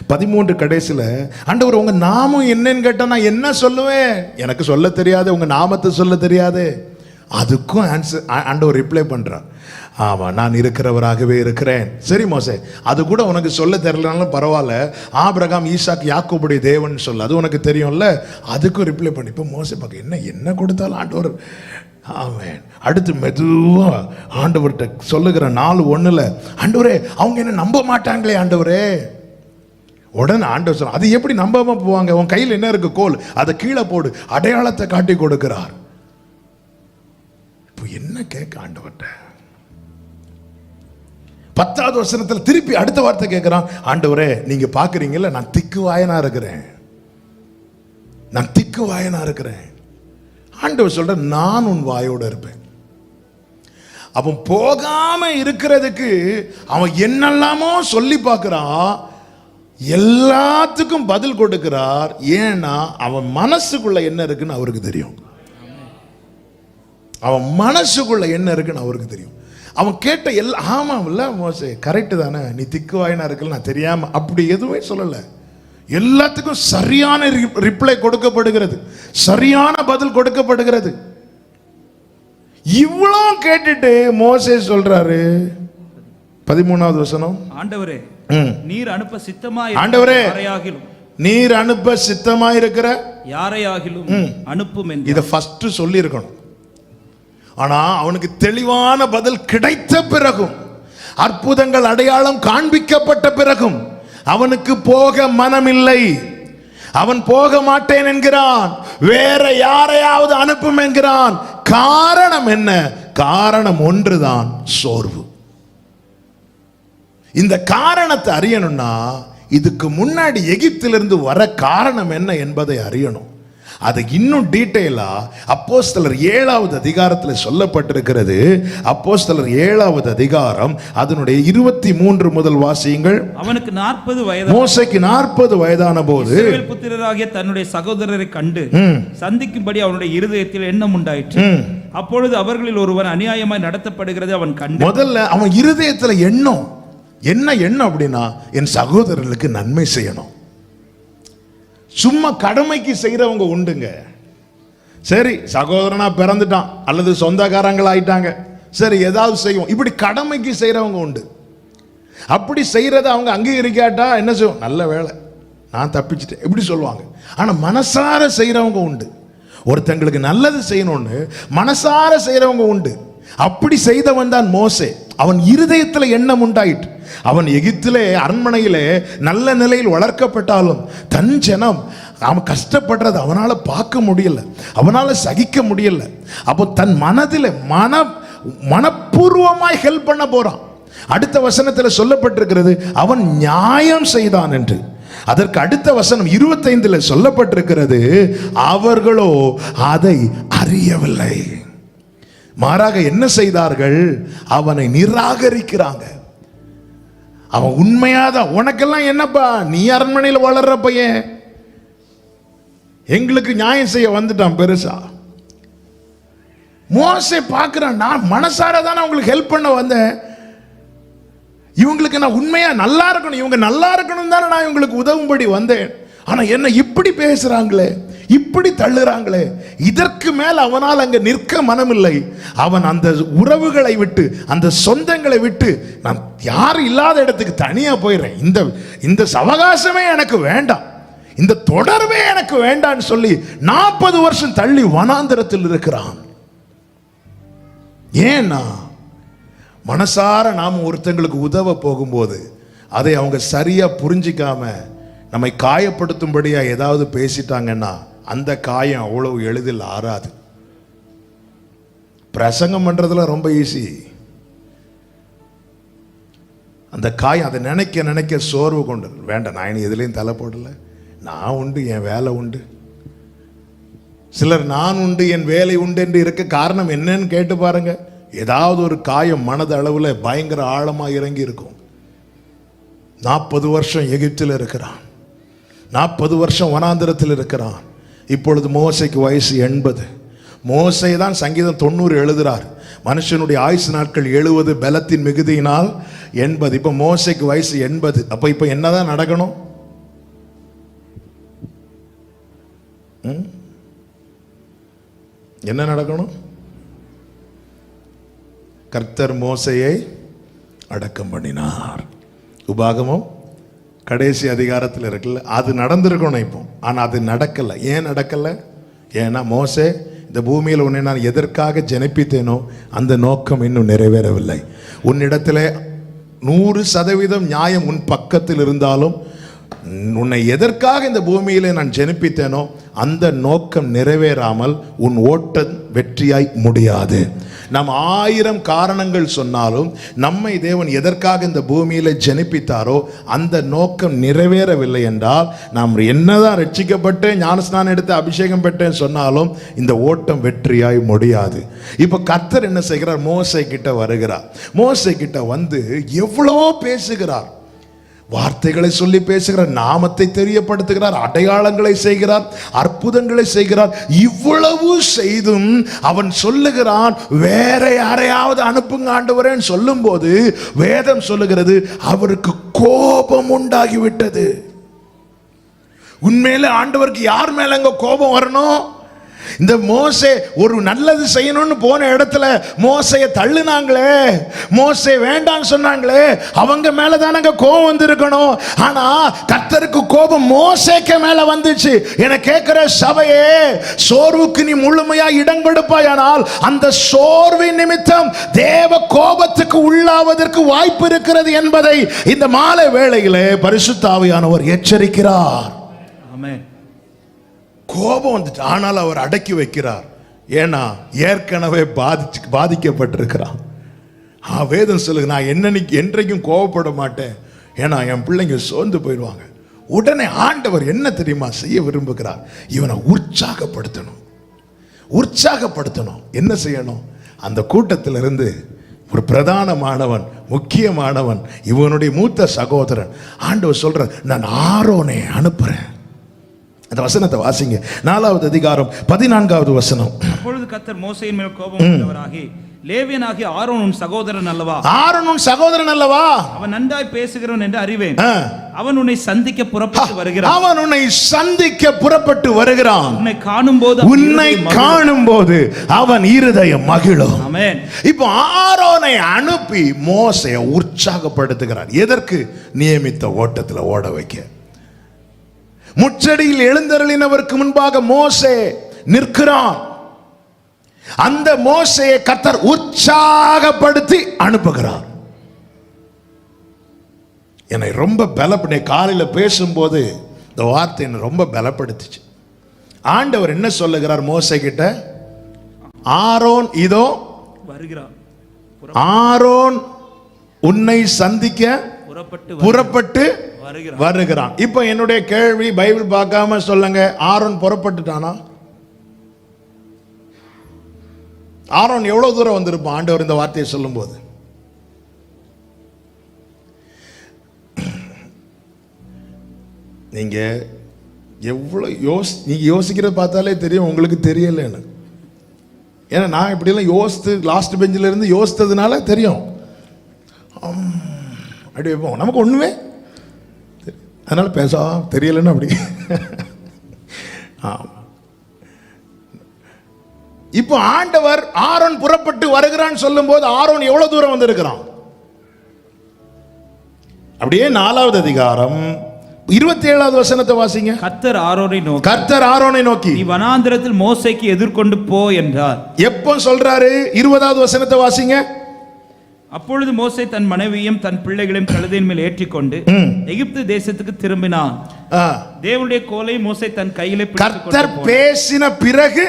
13 கடைசியில், ஆண்டவர் உங்க நாமம் என்னன்னு கேட்டா நான் என்ன சொல்லுவேன்? எனக்கு சொல்ல தெரியாது, உங்க நாமத்தை சொல்ல தெரியாது. அதுக்கும் ஆன்சர் ஆண்டவர் ரிப்ளை பண்றார். ஆமா, நான் இருக்கிறவராகவே இருக்கிறேன். சரி மோசே, அது கூட உனக்கு சொல்ல தெரியலனாலும் பரவாயில்ல, ஆபிரகாம் ஈசாக் யாக்கோபுடைய தேவன் சொல்ல, அது உனக்கு தெரியும்ல. அதுக்கும் ரிப்ளை பண்ணி. இப்போ மோசே பார்க்க என்ன கொடுத்தாலும் ஆண்டவர். ஆமென். அடுத்து மெதுவா ஆண்டவர்கிட்ட சொல்லுகிற 4:1, ஆண்டவரே அவங்க என்ன நம்ப மாட்டாங்களே ஆண்டவரே. உடனே ஆண்டவர் சொல்ல, அது எப்படி நம்பாம போவாங்க? உன் கையில் என்ன இருக்கு? கோல், அதை கீழே போடு. அடையாளத்தை காட்டி கொடுக்கிறார். இப்போ என்ன கேட்க ஆண்டவர்கிட்ட? 10வது வசனத்தில் திருப்பி அடுத்த வார்த்தை கேட்கிறான், ஆண்டவரே நீங்க பாக்குறீங்கல்ல, நான் திக்கு வாயனா இருக்கிறேன், நான் திக்கு வாயனா இருக்கிறேன். ஆண்டவர் சொல்ற, நான் உன் வாயோட இருப்பேன். அவன் போகாம இருக்கிறதுக்கு அவன் என்னெல்லாமோ சொல்லி பார்க்கிறான். எல்லாத்துக்கும் பதில் கொடுக்கிறார். ஏன்னா அவன் மனசுக்குள்ள என்ன இருக்குன்னு அவருக்கு தெரியும். அவன் மனசுக்குள்ள என்ன இருக்குன்னு அவருக்கு தெரியும். அவன் கேட்ட ஆமாம் இல்ல மோசே, கரெக்டு தானே, நீ திக்குவாயினா இருக்கல, நான் தெரியாம அப்படி எதுவுமே சொல்லல. எல்லாத்துக்கும் சரியான ரிப்ளை கொடுக்கப்படுகிறது, சரியான பதில் கொடுக்கப்படுகிறது. இவ்வளோ கேட்டுட்டு மோசே சொல்றாரு 13வது வசனம், ஆண்டவரே நீர் அனுப்ப சித்தமாய் ஆண்டவரே யாரையாகிலும் நீர் அனுப்ப சித்தமாய் இருக்கிற யாரையாகிலும் அனுப்பும் என்று இதை ஃபர்ஸ்ட் சொல்லி இருக்கணும். ஆனா அவனுக்கு தெளிவான பதில் கிடைத்த பிறகும், அற்புதங்கள் அடையாளம் காண்பிக்கப்பட்ட பிறகும் அவனுக்கு போக மனமில்லை. அவன் போக மாட்டேன் என்கிறான், வேற யாரையாவது அனுப்பும் என்கிறான். காரணம் என்ன? காரணம் ஒன்றுதான், சோர்வு. இந்த காரணத்தை அறியணும்னா இதுக்கு முன்னாடி எகிப்திலிருந்து வர காரணம் என்ன என்பதை அறியணும். அது இன்னும் டீட்டெயிலா அப்போஸ்தலர் 7வது அதிகாரத்தில் சொல்லப்பட்டிருக்கிறது. அப்போஸ்தலர் 7வது அதிகாரம் அதனுடைய 23 முதல் வாசியுங்கள். அவனுக்கு 40 வயது, மோசேக்கு 40 வயதான போது இஸ்ரவேல் புத்திரராகிய தன்னுடைய சகோதரரை கண்டு சந்திக்கும்படி அவனுடைய இருதயத்தில் எண்ணம் உண்டாயிற்று. அப்பொழுது அவர்களில் ஒருவன் அநியாயமாய் நடத்தப்படுகிறது அவன் கண்டு. முதல்ல அவன் இருதயத்தில் எண்ணம் என்ன எண்ணம் அப்படின்னா, என் சகோதரர்களுக்கு நன்மை செய்யணும். சும்மா கடமைக்கு செய்யறவங்க உண்டுங்க. சரி, சகோதரனா பிறந்துட்டான் அல்லது சொந்தக்காரங்கள் ஆயிட்டாங்க, சரி ஏதாவது செய்வோம், இப்படி கடமைக்கு செய்யறவங்க உண்டு. அப்படி செய்யறத அவங்க அங்கீகரிக்காட்டா என்ன செய்வோம், நல்ல வேலை நான் தப்பிச்சிட்டேன் இப்படி சொல்லுவாங்க. ஆனா மனசார செய்யறவங்க உண்டு. ஒருத்தங்களுக்கு நல்லது செய்யணும்னு மனசார செய்யறவங்க உண்டு. அப்படி செய்தவன் தான் மோசே. அவன் இருதயத்தில் எண்ணம் உண்டாயிற்று. அவன் எகிப்திலே அரண்மனையிலே நல்ல நிலையில் வளர்க்கப்பட்டாலும் தன் ஜனம் அவன் கஷ்டப்படுறது அவனால பார்க்க முடியல, அவனால சகிக்க முடியல. அப்போ தன் மனதில் மனப்பூர்வமாய் ஹெல்ப் பண்ண போறான். அடுத்த வசனத்தில் சொல்லப்பட்டிருக்கிறது அவன் நியாயம் செய்தான் என்று. அதற்கு அடுத்த வசனம் 25 சொல்லப்பட்டிருக்கிறது அவர்களோ அதை அறியவில்லை. மாறாக என்ன செய்தார்கள், அவனை நிராகரிக்கிறாங்க. அவன் உண்மையாதான், உனக்கெல்லாம் என்னப்பா, நீ அரண்மனையில் வளர்ற பையன், எங்களுக்கு நியாயம் செய்ய வந்துட்டான் பெருசா. மோசே பார்க்கிறான், நான் மனசார தானே அவங்களுக்கு ஹெல்ப் பண்ண வந்தேன், இவங்களுக்கு நான் உண்மையா நல்லா இருக்கணும், இவங்க நல்லா இருக்கணும் தானே நான் இவங்களுக்கு உதவும்படி வந்தேன். ஆனா என்ன இப்படி பேசுறாங்களே, இப்படி தள்ளுறாங்களே. இதற்கு மேல் அவனால் அங்க நிற்க மனமில்லை. அவன் அந்த உறவுகளை விட்டு, அந்த சொந்தங்களை விட்டு, நான் யாரும் இல்லாத இடத்துக்கு தனியா போயிடுறேன், இந்த சவகாசமே எனக்கு வேண்டாம், இந்த தொடர்பே எனக்கு வேண்டான்னு சொல்லி 40 வருஷம் தள்ளி வனாந்தரத்தில் இருக்கிறான். ஏன்னா மனசார நாம் ஒருத்தங்களுக்கு உதவ போகும்போது அதை அவங்க சரியா புரிஞ்சிக்காம நம்மை காயப்படுத்தும்படியா ஏதாவது பேசிட்டாங்கன்னா அந்த காயம் அவ்வளவு எளிதில் ஆறாது. பிரசங்கம் பண்றதுல ரொம்ப ஈஸி, அந்த காயம் அதை நினைக்க நினைக்க சோர்வு கொண்டு வேண்டாம், நான் எதுலையும் தலை போடல, நான் உண்டு, என் வேலை உண்டு. சிலர் நான் உண்டு என் வேலை உண்டு என்று இருக்க காரணம் என்னன்னு கேட்டு பாருங்க. ஏதாவது ஒரு காயம் மனது அளவில் பயங்கர ஆழமா இறங்கி இருக்கும். 40 வருஷம் எகிப்தில் இருக்கிறான், 40 வருஷம் வனாந்திரத்தில் இருக்கிறான். இப்பொழுது மோசைக்கு வயசு 80. மோசை தான் சங்கீதம் 90 எழுதுறார். மனுஷனுடைய ஆயுசு நாட்கள் 70, பலத்தின் மிகுதியினால் 80. இப்ப மோசைக்கு வயசு 80. அப்ப இப்ப என்னதான் நடக்கணும்? என்ன நடக்கணும்? கர்த்தர் மோசையை அடக்கம் பண்ணினார். உபாகமம் கடைசி அதிகாரத்தில் இருக்குல்ல, அது நடந்திருக்கணும் இப்போ. ஆனால் அது நடக்கலை. ஏன் நடக்கலை? ஏன்னா மோசே, இந்த பூமியில் உன்னை நான் எதற்காக ஜனிப்பித்தேனோ அந்த நோக்கம் இன்னும் நிறைவேறவில்லை. உன்னிடத்தில் 100% நியாயம் உன் பக்கத்தில் இருந்தாலும் உன்னை எதற்காக இந்த பூமியிலே நான் ஜனிப்பித்தேனோ அந்த நோக்கம் நிறைவேறாமல் உன் ஓட்டம் வெற்றியாய் முடியாது. நாம் 1000 காரணங்கள் சொன்னாலும் நம்மை தேவன் எதற்காக இந்த பூமியில ஜனிப்பித்தாரோ அந்த நோக்கம் நிறைவேறவில்லை என்றால் நாம் என்னதான் ரட்சிக்கப்பட்டு ஞானஸ்நானம் எடுத்து அபிஷேகம் பெற்றேன் சொன்னாலும் இந்த ஓட்டம் வெற்றியாய் முடியாது. இப்ப கர்த்தர் என்ன செய்கிறார்? மோசே கிட்ட வருகிறார். மோசே கிட்ட வந்து எவ்வளோ பேசுகிறார். வார்த்தைகளை சொல்லி பேசுகிறார், நாமத்தை தெரியப்படுத்துகிறார், அடையாளங்களை செய்கிறார், அற்புதங்களை செய்கிறார். இவ்வளவு செய்தும் அவன் சொல்லுகிறான், வேற யாரையாவது அனுப்புங்க ஆண்டவரேன்னு சொல்லும் போது வேதம் சொல்லுகிறது அவருக்கு கோபம் உண்டாகிவிட்டது. உண்மையில ஆண்டவருக்கு யார் மேல அங்க கோபம் வரணும்? இந்த மோசே ஒரு நல்லது செய்யணும்னு போன இடத்துல மோசையை தள்ளுனாங்களே, மோசே வேண்டான்னு சொன்னாங்களே, அவங்க மேலதானங்க கோபம் வந்திருக்கணும். ஆனா கர்த்தருக்கு கோபம் மோசேக்கு மேல வந்துச்சு. என கேட்கிற சபையே, சோர்வுக்கு நீ முழுமையா இடம் கொடுப்பாயானால் அந்த சோர்வின் நிமித்தம் தேவ கோபத்துக்கு உள்ளாவதற்கு வாய்ப்பு இருக்கிறது என்பதை இந்த மாலை வேளையிலே பரிசுத்த ஆவியானவர் எச்சரிக்கிறார். ஆமென். கோபம் வந்துட்டு, ஆனால் அவர் அடக்கி வைக்கிறார். ஏன்னா ஏற்கனவே பாதிக்கப்பட்டிருக்கிறான். வேதம் சொல்லுங்க, நான் என்றைக்கும் கோபப்பட மாட்டேன், ஏன்னா என் பிள்ளைங்க சோர்ந்து போயிடுவாங்க. உடனே ஆண்டவர் என்ன தெரியுமா செய்ய விரும்புகிறார்? இவனை உற்சாகப்படுத்தணும். என்ன செய்யணும்? அந்த கூட்டத்திலிருந்து ஒரு பிரதானமானவன், முக்கியமானவன், இவனுடைய மூத்த சகோதரன். ஆண்டவர் சொல்ற, நான் ஆரோனை அனுப்புறேன். அந்த வசனத்தை வாசிங்க. 4வது அதிகாரம் 14வது வசனம். அப்பொழுது கர்த்தர் மோசேயின் மேல் கோபம் கொண்டவராகி, லேவியனாகிய ஆரோன் உன் சகோதரன் அல்லவா? ஆரோன் உன் சகோதரன் அல்லவா? அவன் நன்றாய் பேசுகிறவன் என்று அறிவேன். அவன் உன்னை சந்திக்க புறப்பட்டு வருகிறான். உன்னை காணும்போது அவன் இருதயம் மகிழும். ஆமென். இப்போ ஆரோனை அனுப்பி மோசேயை உற்சாகப்படுத்துகிறார். எதற்கு? நியமித்த ஓட்டத்தில் ஓட வைக்க. முச்சடியில் எழுந்தருளினவருக்கு முன்பாக மோசே நிற்கிறான். அந்த மோசேயை கர்த்தர் உற்சாகப்படுத்தி அனுப்புகிறார். என்னை ரொம்ப பலப்பட, காலையில் பேசும்போது இந்த வார்த்தை என்னை ரொம்ப பலப்படுத்துச்சு. ஆண்டவர் என்ன சொல்லுகிறார் மோசே கிட்ட? ஆரோன் இதோ வருகிறான். ஆரோன் உன்னை சந்திக்க புறப்பட்டு வருகிறான். இப்ப என்னுடைய கேள்வி, பைபிள் பார்க்காம சொல்லுங்க, ஆரோன் புறப்பட்டுட்டானா? ஆரோன் எவ்வளவு தூரம் வந்திருப்பான் ஆண்டவர் இந்த வார்த்தையை சொல்லும் போது? நீங்க எவ்வளவு நீங்க யோசிக்கிறது பார்த்தாலே தெரியும் உங்களுக்கு தெரியலன்னு. ஏன்னா நான் இப்படியெல்லாம் யோசித்து லாஸ்ட் பெஞ்சில் இருந்து யோசித்ததுனால தெரியும். அப்படி வைப்போம், நமக்கு ஒண்ணுமே அதனால பேச தெரியலன்னு அப்படி. இப்போ ஆண்டவர் ஆரோன் புறப்பட்டு வருகிறான் சொல்லும் போது ஆரோன் எவ்வளவு தூரம் வந்திருக்கிறான்? அப்படியே 4வது அதிகாரம் 27வது வசனத்தை வாசிங்க. கர்த்தர் ஆரோனை நோக்கி நீ வனாந்திரத்தில் மோசேக்கு எதிர்கொண்டு போ என்றார். எப்போ சொல்றாரு? 20வது வசனத்தை வாசிங்க. அப்பொழுது மோசே தன் மனைவியும் தன் பிள்ளைகளையும் கழுதையின் மேல் ஏற்றிக்கொண்டு எகிப்து தேசத்துக்கு திரும்பினான். தேவனுடைய கோலை மோசே தன் கையிலே கர்த்தர் பேசின பிறகு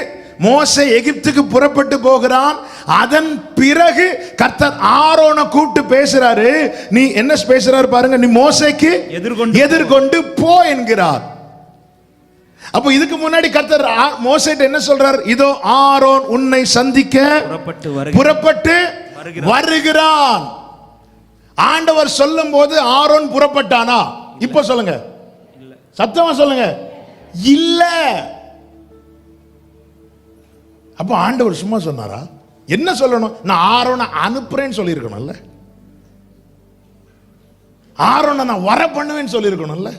மோசே எகிப்துக்கு புறப்பட்டு போகிறான். அதன் பிறகு கர்த்தர் ஆரோனை கூப்பிட்டு பேசுறாரு. நீ என்ன பேசுறாரு பாருங்க, நீ மோசேக்கு எதிர்கொண்டு போ என்கிறார். அப்போ இதுக்கு முன்னாடி கர்த்தர் மோசேட்ட என்ன சொல்றார்? இதோ ஆரோன் உன்னை சந்திக்க புறப்பட்டு வருகிறான். ஆண்டவர் சொல்லும் போது ஆரோன் புறப்பட்டானா? இப்ப சொல்லுங்க, சத்தமா சொல்லுங்க, இல்ல. அப்ப ஆண்டவர் சும்மா சொன்னாரா? என்ன சொல்லணும்? நான் ஆரோனை அனுப்புறேன்னு சொல்லியிருக்கணும்ல, ஆரோனை நான் வர பண்ணுவேன்னு சொல்லியிருக்கணும்ல.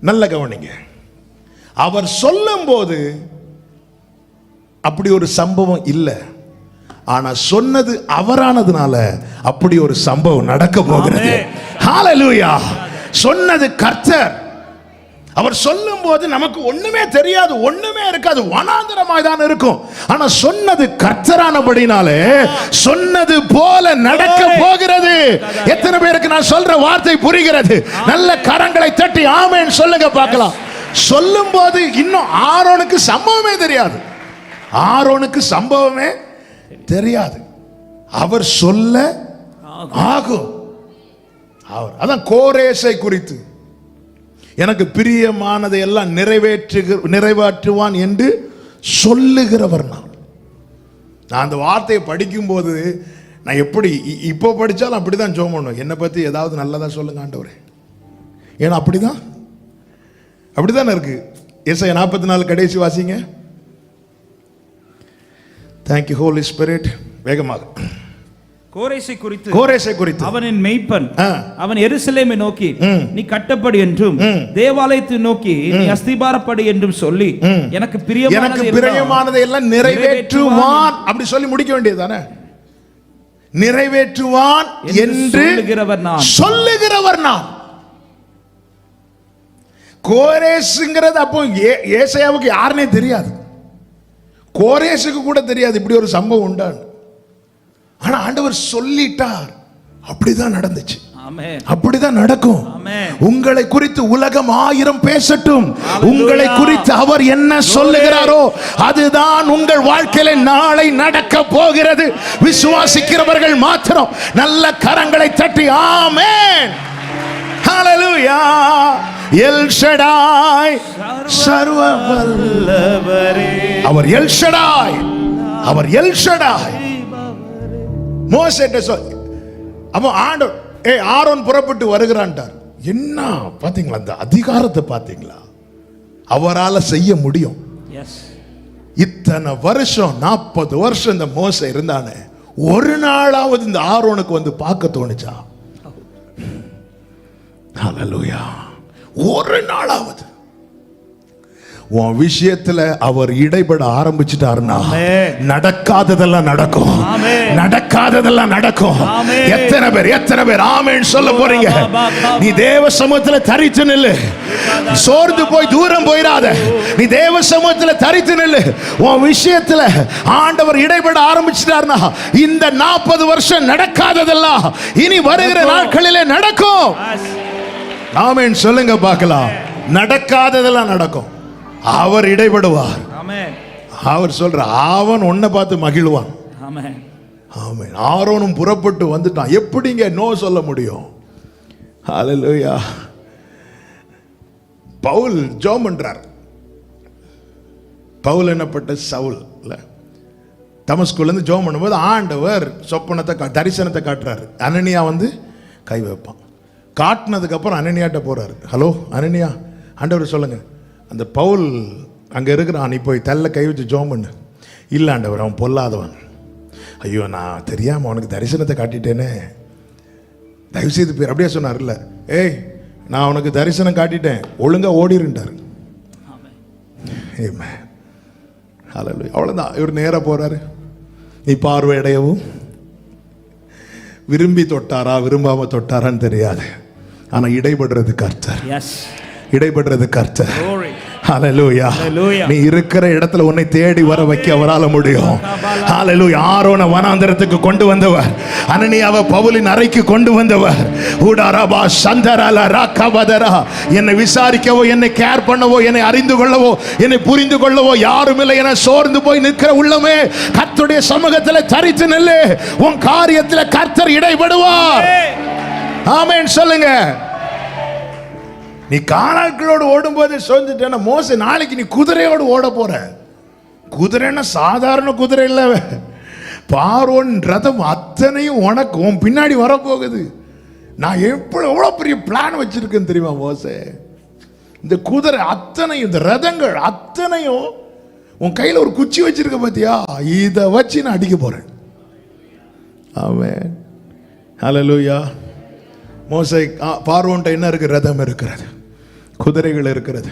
நல்ல கவனிங்க, அவர் சொல்லும் போது அப்படி ஒரு சம்பவம் இல்லை. ஆனா சொன்னது அவரானதுனால அப்படி ஒரு சம்பவம் நடக்க போகிறது. ஹalleluya. சொன்னது கர்த்தர். அவர் சொல்லும் போது நமக்கு ஒண்ணுமே தெரியாது, ஒண்ணுமே இருக்காது, வனாந்தரமாய் தான் இருக்கும். ஆனா சொன்னது கர்த்தரானபடினாலே சொன்னது போல நடக்க போகிறது. எத்தனை பேருக்கு நான் சொல்ற வார்த்தை புரிகிறது? நல்ல கரங்களை தட்டி ஆமென் சொல்லுங்க பார்க்கலாம். சொல்லும் போது இன்னும் ஆரோனுக்கு சம்பவமே தெரியாது. ஆரோனுக்கு சம்பவமே தெரியாது. அவர் சொல்ல ஆகும். அதான் கோரேசை குறித்து எனக்கு பிரியமானதை எல்லாம் நிறைவேற்றுவான் என்று சொல்லுகிறவர் நான் அந்த வார்த்தையை படிக்கும் போது நான் எப்படி இப்போ படித்தாலும் அப்படி தான் ஜெபம் பண்ணுவேன். என்னை பற்றி ஏதாவது நல்லதாக சொல்லுங்க ஆண்டவரே. ஏன்னா அப்படிதானே இருக்கு. ஏசாயா 44 கடைசி வாசிங்க. Thank you holy spirit. வேகமாக. கோரேசை குறித்து அவனின் மெய்ப்பன் அவன் எருசலேமை நோக்கி நீ கட்டப்படு என்றும் தேவாலயத்தை நோக்கி நீ அஸ்திபாரப்படு என்றும் சொல்லி எனக்கு பிரியமானதை எல்லாம் நிறைவேற்றுவான் அப்படி சொல்லி முடிக்க வேண்டியதுதானே. நிறைவேற்றுவான் என்று சொல்லுகிறவர் நான். கோரேசுங்கிறது அப்போ ஏசாயாவுக்கு யாருனே தெரியாது. கோரேசுக்கு கூட தெரியாது இப்படி ஒரு சம்பவம் உண்டான்னு. ஆனா ஆண்டவர் சொல்லிட்டார். அப்படிதான் நடந்துச்சு. அப்படிதான் நடக்கும். உங்களை குறித்து உலகம் 1000 பேசட்டும், உங்களை குறித்து அவர் என்ன சொல்லுகிறாரோ அதுதான் உங்கள் வாழ்க்கையில நாளை நடக்க போகிறது. விசுவாசிக்கிறவர்கள் மாத்திரம் நல்ல கரங்களை தட்டி ஆமென் ஹalleluya. எல் ஷடாய் சர்வ வல்லவரே. அவர் எல் ஷடாய், அவர் எல் ஷடாய். மோசேட்ட சொல். அப்போ ஆண்டவர் ஆரோன் புறப்பட்டு வருகிறான்ட்டார். என்ன பாத்தீங்களா, அந்த அதிகாரத்தை பாத்தீங்களா? அவரால் செய்ய முடியும். இத்தனை வருஷம் 40 வருஷம் இந்த மோசே இருந்தானே, ஒரு நாளாவது இந்த ஆரோனுக்கு வந்து பார்க்க தோணுச்சா? ஹல்லேலூயா. ஒரு நாளாவது உன் விஷயத்துல அவர் இடைபட ஆரம்பிச்சிட்டாருன்னா நடக்காததெல்லாம் நடக்கும். நடக்காததெல்லாம் நடக்கும். எத்தனை பேர் ஆமென் சொல்ல போறீங்க? நீ தேவ சமூகத்துல தரித்து நில்லு. சோர்ந்து போய் தூரம் போயிடாத. நீ தேவ சமூகத்துல தரித்து நில்லு. உன் விஷயத்துல ஆண்டவர் இடைபட ஆரம்பிச்சிட்டாருன்னா இந்த 40 வருஷம் நடக்காததெல்லாம் இனி வருகிற நாட்களிலே நடக்கும். ஆமென் சொல்லுங்க பார்க்கலாம். நடக்காததெல்லாம் நடக்கும். அவர் இடைபடுவார். அவர் சொல்ற அவன் உன்னை பார்த்து மகிழ்வான். ஆமென். ஆரோனும் புறப்பட்டு வந்துட்டான். எப்படிங்க நோ சொல்ல முடியும்? ஹல்லேலூயா. பவுல் ஜெபம் பண்றார். பவுல் என்னப்பட்ட சவுல் தமஸ்குல இருந்து ஜெபம் பண்ணும்போது ஆண்டவர் சொப்பனத்தை தரிசனத்தை காட்டுறாரு. அனனியா வந்து கை வைப்பான். காட்டினதுக்கு அப்புறம் அனனியாட்ட போறாரு. ஹலோ அனனியா, ஆண்டவர் சொல்லுங்க, அந்த பவுல் அங்கே இருக்கிறான், நீ போய் தள்ள கை வச்சு ஜெபம் பண்ணு. இல்லை ஆண்டவர், அவன் பொல்லாதவன். ஐயோ, நான் தெரியாமல் அவனுக்கு தரிசனத்தை காட்டிட்டேனே, தயவுசெய்து போய். அப்படியே சொன்னார். இல்லை, ஏய், நான் அவனுக்கு தரிசனம் காட்டிட்டேன், ஒழுங்கா ஓடிருண்டார். அவ்வளோதான். இவர் நேராக போறாரு. நீ பார்வையடையவும் விரும்பி தொட்டாரா விரும்பாம தொட்டாரான்னு தெரியாது. ஆனா இடைபடுறது கர்த்தர். இடைபடுறது கர்த்தர். ஹல்லேலூயா. நீ இருக்கிற இடத்துல உன்னை தேடி வர வைக்க அவரால முடியும். ஹல்லேலூயா. ஆரோனை வனாந்தரத்துக்கு கொண்டு வந்தவர், அனனியாவை பவுலின் அறைக்கு கொண்டு வந்தவர். ஊடாரபா சந்தரல ராகவதரா. என்னை விசாரிக்கவோ, என்னை கேர் பண்ணவோ, என்னை அறிந்து கொள்ளவோ, என்னை புரிந்து கொள்ளவோ யாரும் இல்லை என சோர்ந்து போய் நிற்கிற உள்ளமே, கர்த்தருடைய சமூகத்தில் தரித்து நில்லு. உன் காரியத்தில் கர்த்தர் இடைபடுவார். ஆமென் சொல்லுங்க. நீ காலாட்களோடு ஓடும்போது சோர்ந்துட்டேன்னா மோசே, நாளைக்கு நீ குதிரையோடு ஓட போற. குதிரைன்னா சாதாரண குதிரை இல்ல. பார்வோன் ரதம் அத்தனையும் உனக்கு உன் பின்னாடி வரப்போகுது. நான் எவ்வளோ பெரிய பிளான் வச்சிருக்கேன்னு தெரியுமா மோசே? இந்த குதிரை அத்தனையும், இந்த ரதங்கள் அத்தனையும் உன் கையில் ஒரு குச்சி வச்சிருக்க பார்த்தியா? இதை வச்சு நான் அடிக்க போறேன். ஆமென் ஹல்லேலூயா. மோசே பார்வோன்ட்ட என்ன இருக்கு? ரதம் இருக்கிறது, குதிரைகள் இருக்கிறது.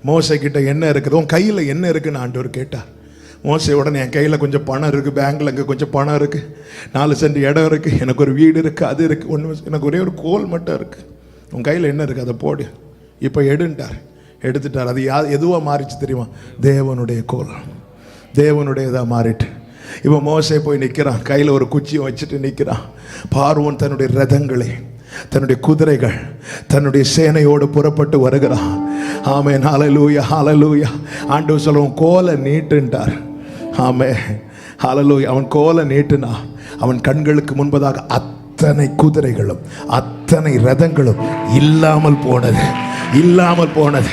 மோசே கிட்ட என்ன இருக்குது? உன் கையில் என்ன இருக்குன்னு ஆண்டவர் கேட்டார். மோசே உடனே, என் கையில் கொஞ்சம் பணம் இருக்குது, பேங்க்ல அங்கே கொஞ்சம் பணம் இருக்குது, 4 சென்ட் இடம் இருக்குது, எனக்கு ஒரு வீடு இருக்குது, அது இருக்குது, ஒன்று எனக்கு ஒரே ஒரு கோல் மட்டும் இருக்குது. உன் கையில் என்ன இருக்குது? அதை போடு. இப்போ எடுன்ட்டார். எடுத்துட்டார். அது எதுவாக மாறிச்சு தெரியுமா? தேவனுடைய கோல். தேவனுடையதாக மாறிட்டு இப்போ மோசே போய் நிற்கிறான். கையில் ஒரு குச்சியை வச்சுட்டு நிற்கிறான். பார்வோன் தன்னுடைய ரதங்களை, தன்னுடைய குதிரைகள், தன்னுடைய சேனையோடு புறப்பட்டு வருகிறான். ஆமென் ஹல்லேலூயா. ஹல்லேலூயா. ஆண்டவர் சொல்லுவோம், கோலை நீட்டுன்ட்டார். ஆமென் ஹல்லேலூயா. அவன் கோலை நீட்டுனா அவன் கண்களுக்கு முன்பதாக அத்தனை குதிரைகளும் அத்தனை ரதங்களும் இல்லாமல் போனது. இல்லாமல் போனது.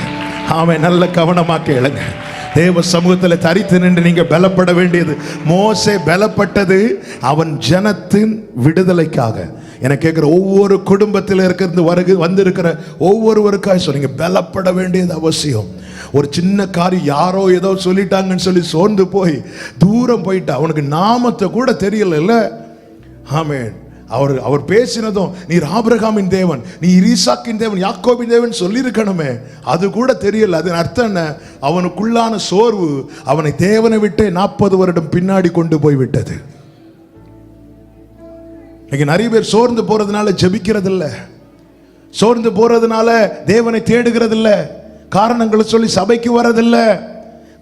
ஆமென். நல்ல கவனமாக கேளுங்க. தேவ சமூகத்தில் தரித்து நின்று நீங்க பலப்பட வேண்டியது. மோசே பலப்பட்டது அவன் ஜனத்தின் விடுதலைக்காக. என கேட்கிற ஒவ்வொரு குடும்பத்தில் இருக்கிறது வந்திருக்கிற ஒவ்வொருவருக்காக சொன்னீங்க பலப்பட வேண்டியது அவசியம். ஒரு சின்ன காரியம் யாரோ ஏதோ சொல்லிட்டாங்கன்னு சொல்லி சோர்ந்து போய் தூரம் போயிட்டா, அவனுக்கு நாமத்தை கூட தெரியல. ஆமென். அவர் பேசினதும் நீர் ஆபிரகாமின் தேவன், நீ ஈசாக்கின் தேவன், யாக்கோபின் தேவன் சொல்லியிருக்கணுமே, அது கூட தெரியல. அதன் அர்த்தம் என்ன? அவனுக்குள்ளான சோர்வு அவனை தேவனை விட்டு 40 வருடம் பின்னாடி கொண்டு போய் விட்டது. நிறைய பேர் சோர்ந்து போறதுனால ஜெபிக்கிறது இல்ல, சோர்ந்து போறதுனால தேவனை தேடுகிறது இல்ல, காரணங்களை சொல்லி சபைக்கு வரதில்ல.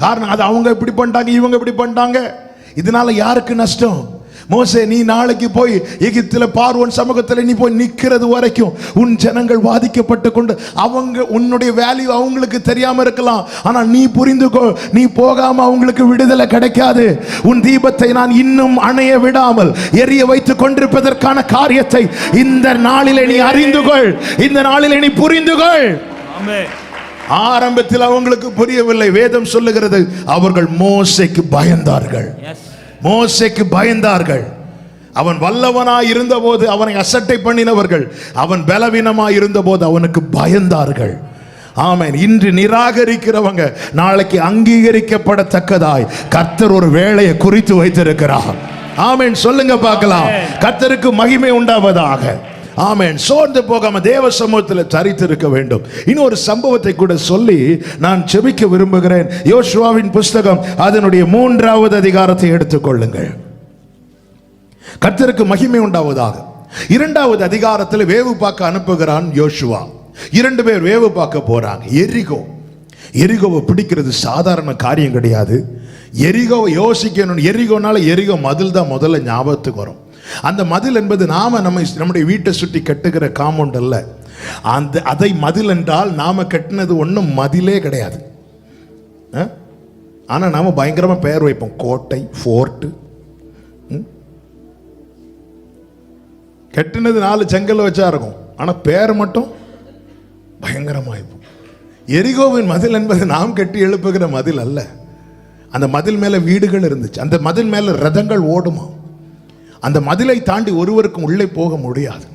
காரணம் அது அவங்க இப்படி பண்ணிட்டாங்க, இவங்க இப்படி பண்ணிட்டாங்க. இதனால யாருக்கு நஷ்டம்? மோசே, நீ நாளைக்கு போய் எகிப்தில பார்வோன் சமூகத்தில் நீ போய் நிக்கிறது வரைக்கும் உன் ஜனங்கள் வாதிக்கப்பட்டு கொண்டு அவங்க உன்னுடைய வேல்யூ அவங்களுக்கு தெரியாம இருக்கலாம். ஆனா நீ புரிந்துகோ, நீ போகாம அவங்களுக்கு விடுதலை கிடைக்காது. உன் தீபத்தை நான் இன்னும் அணைய விடாமல் எரிய வைத்துக் கொண்டிருப்பதற்கான காரியத்தை இந்த நாளிலே நீ அறிந்துகொள், இந்த நாளிலே நீ புரிந்துகொள். ஆரம்பத்தில் அவங்களுக்கு புரியவில்லை. வேதம் சொல்லுகிறது அவர்கள் மோசேக்கு பயந்தார்கள். மோசேக்கு பயந்தார்கள். அவன் வல்லவனாய் இருந்தபோது அவனை அசட்டை பண்ணினவர்கள், அவன் பலவீனமாய் இருந்தபோது அவனுக்கு பயந்தார்கள். ஆமென். இன்று நிராகரிக்கிறவங்க நாளைக்கு அங்கீகரிக்கப்படத்தக்கதாய் கர்த்தர் ஒரு வேளையை குறித்து வைத்திருக்கிறார். ஆமென். சொல்லுங்க பார்க்கலாம். கர்த்தருக்கு மகிமை உண்டாவதாக. ஆமென். சோர்ந்து போகாம தேவ சமூகத்தில் தரித்திருக்க வேண்டும். இன்னொரு சம்பவத்தை கூட சொல்லி நான் ஜெபிக்க விரும்புகிறேன். யோசுவாவின் புஸ்தகம் அதனுடைய 3வது அதிகாரத்தை எடுத்துக்கொள்ளுங்கள். கர்த்தருக்கு மகிமை உண்டாவதாக. 2வது அதிகாரத்தில் வேவு பார்க்க அனுப்புகிறான் யோசுவா. 2 பேர் வேவு பார்க்க போறாங்க. எரிகோவை பிடிக்கிறது சாதாரண காரியம் கிடையாது. எரிகோவை யோசிக்கணும். எரிகோ மதில் தான் முதல்ல ஞாபகத்துக்கு வரும். அந்த மதில் என்பது நம்முடைய வீட்டை சுற்றி கட்டுகிற காம்பவுண்ட் அல்ல. அதை மதில் என்றால் நாம கட்டினது ஒன்றும் மதிலே கிடையாது. ஆனா நாம பயங்கரமா பெயர் வைப்போம், கோட்டை, ஃபோர்ட். கட்டினது 4 செங்கல் வச்சா இருக்கும், ஆனா பேர் மட்டும் பயங்கரமா வைப்போம். எரிகோவின் மதில் என்பது நாம் கட்டி எழுப்புகிற மதில் அல்ல. அந்த மதில் மேல வீடுகள் இருந்துச்சு, அந்த மதில் மேல ரதங்கள் ஓடுமா. அந்த மதிலை தாண்டி ஒருவருக்கும் உள்ளே போக முடியாது.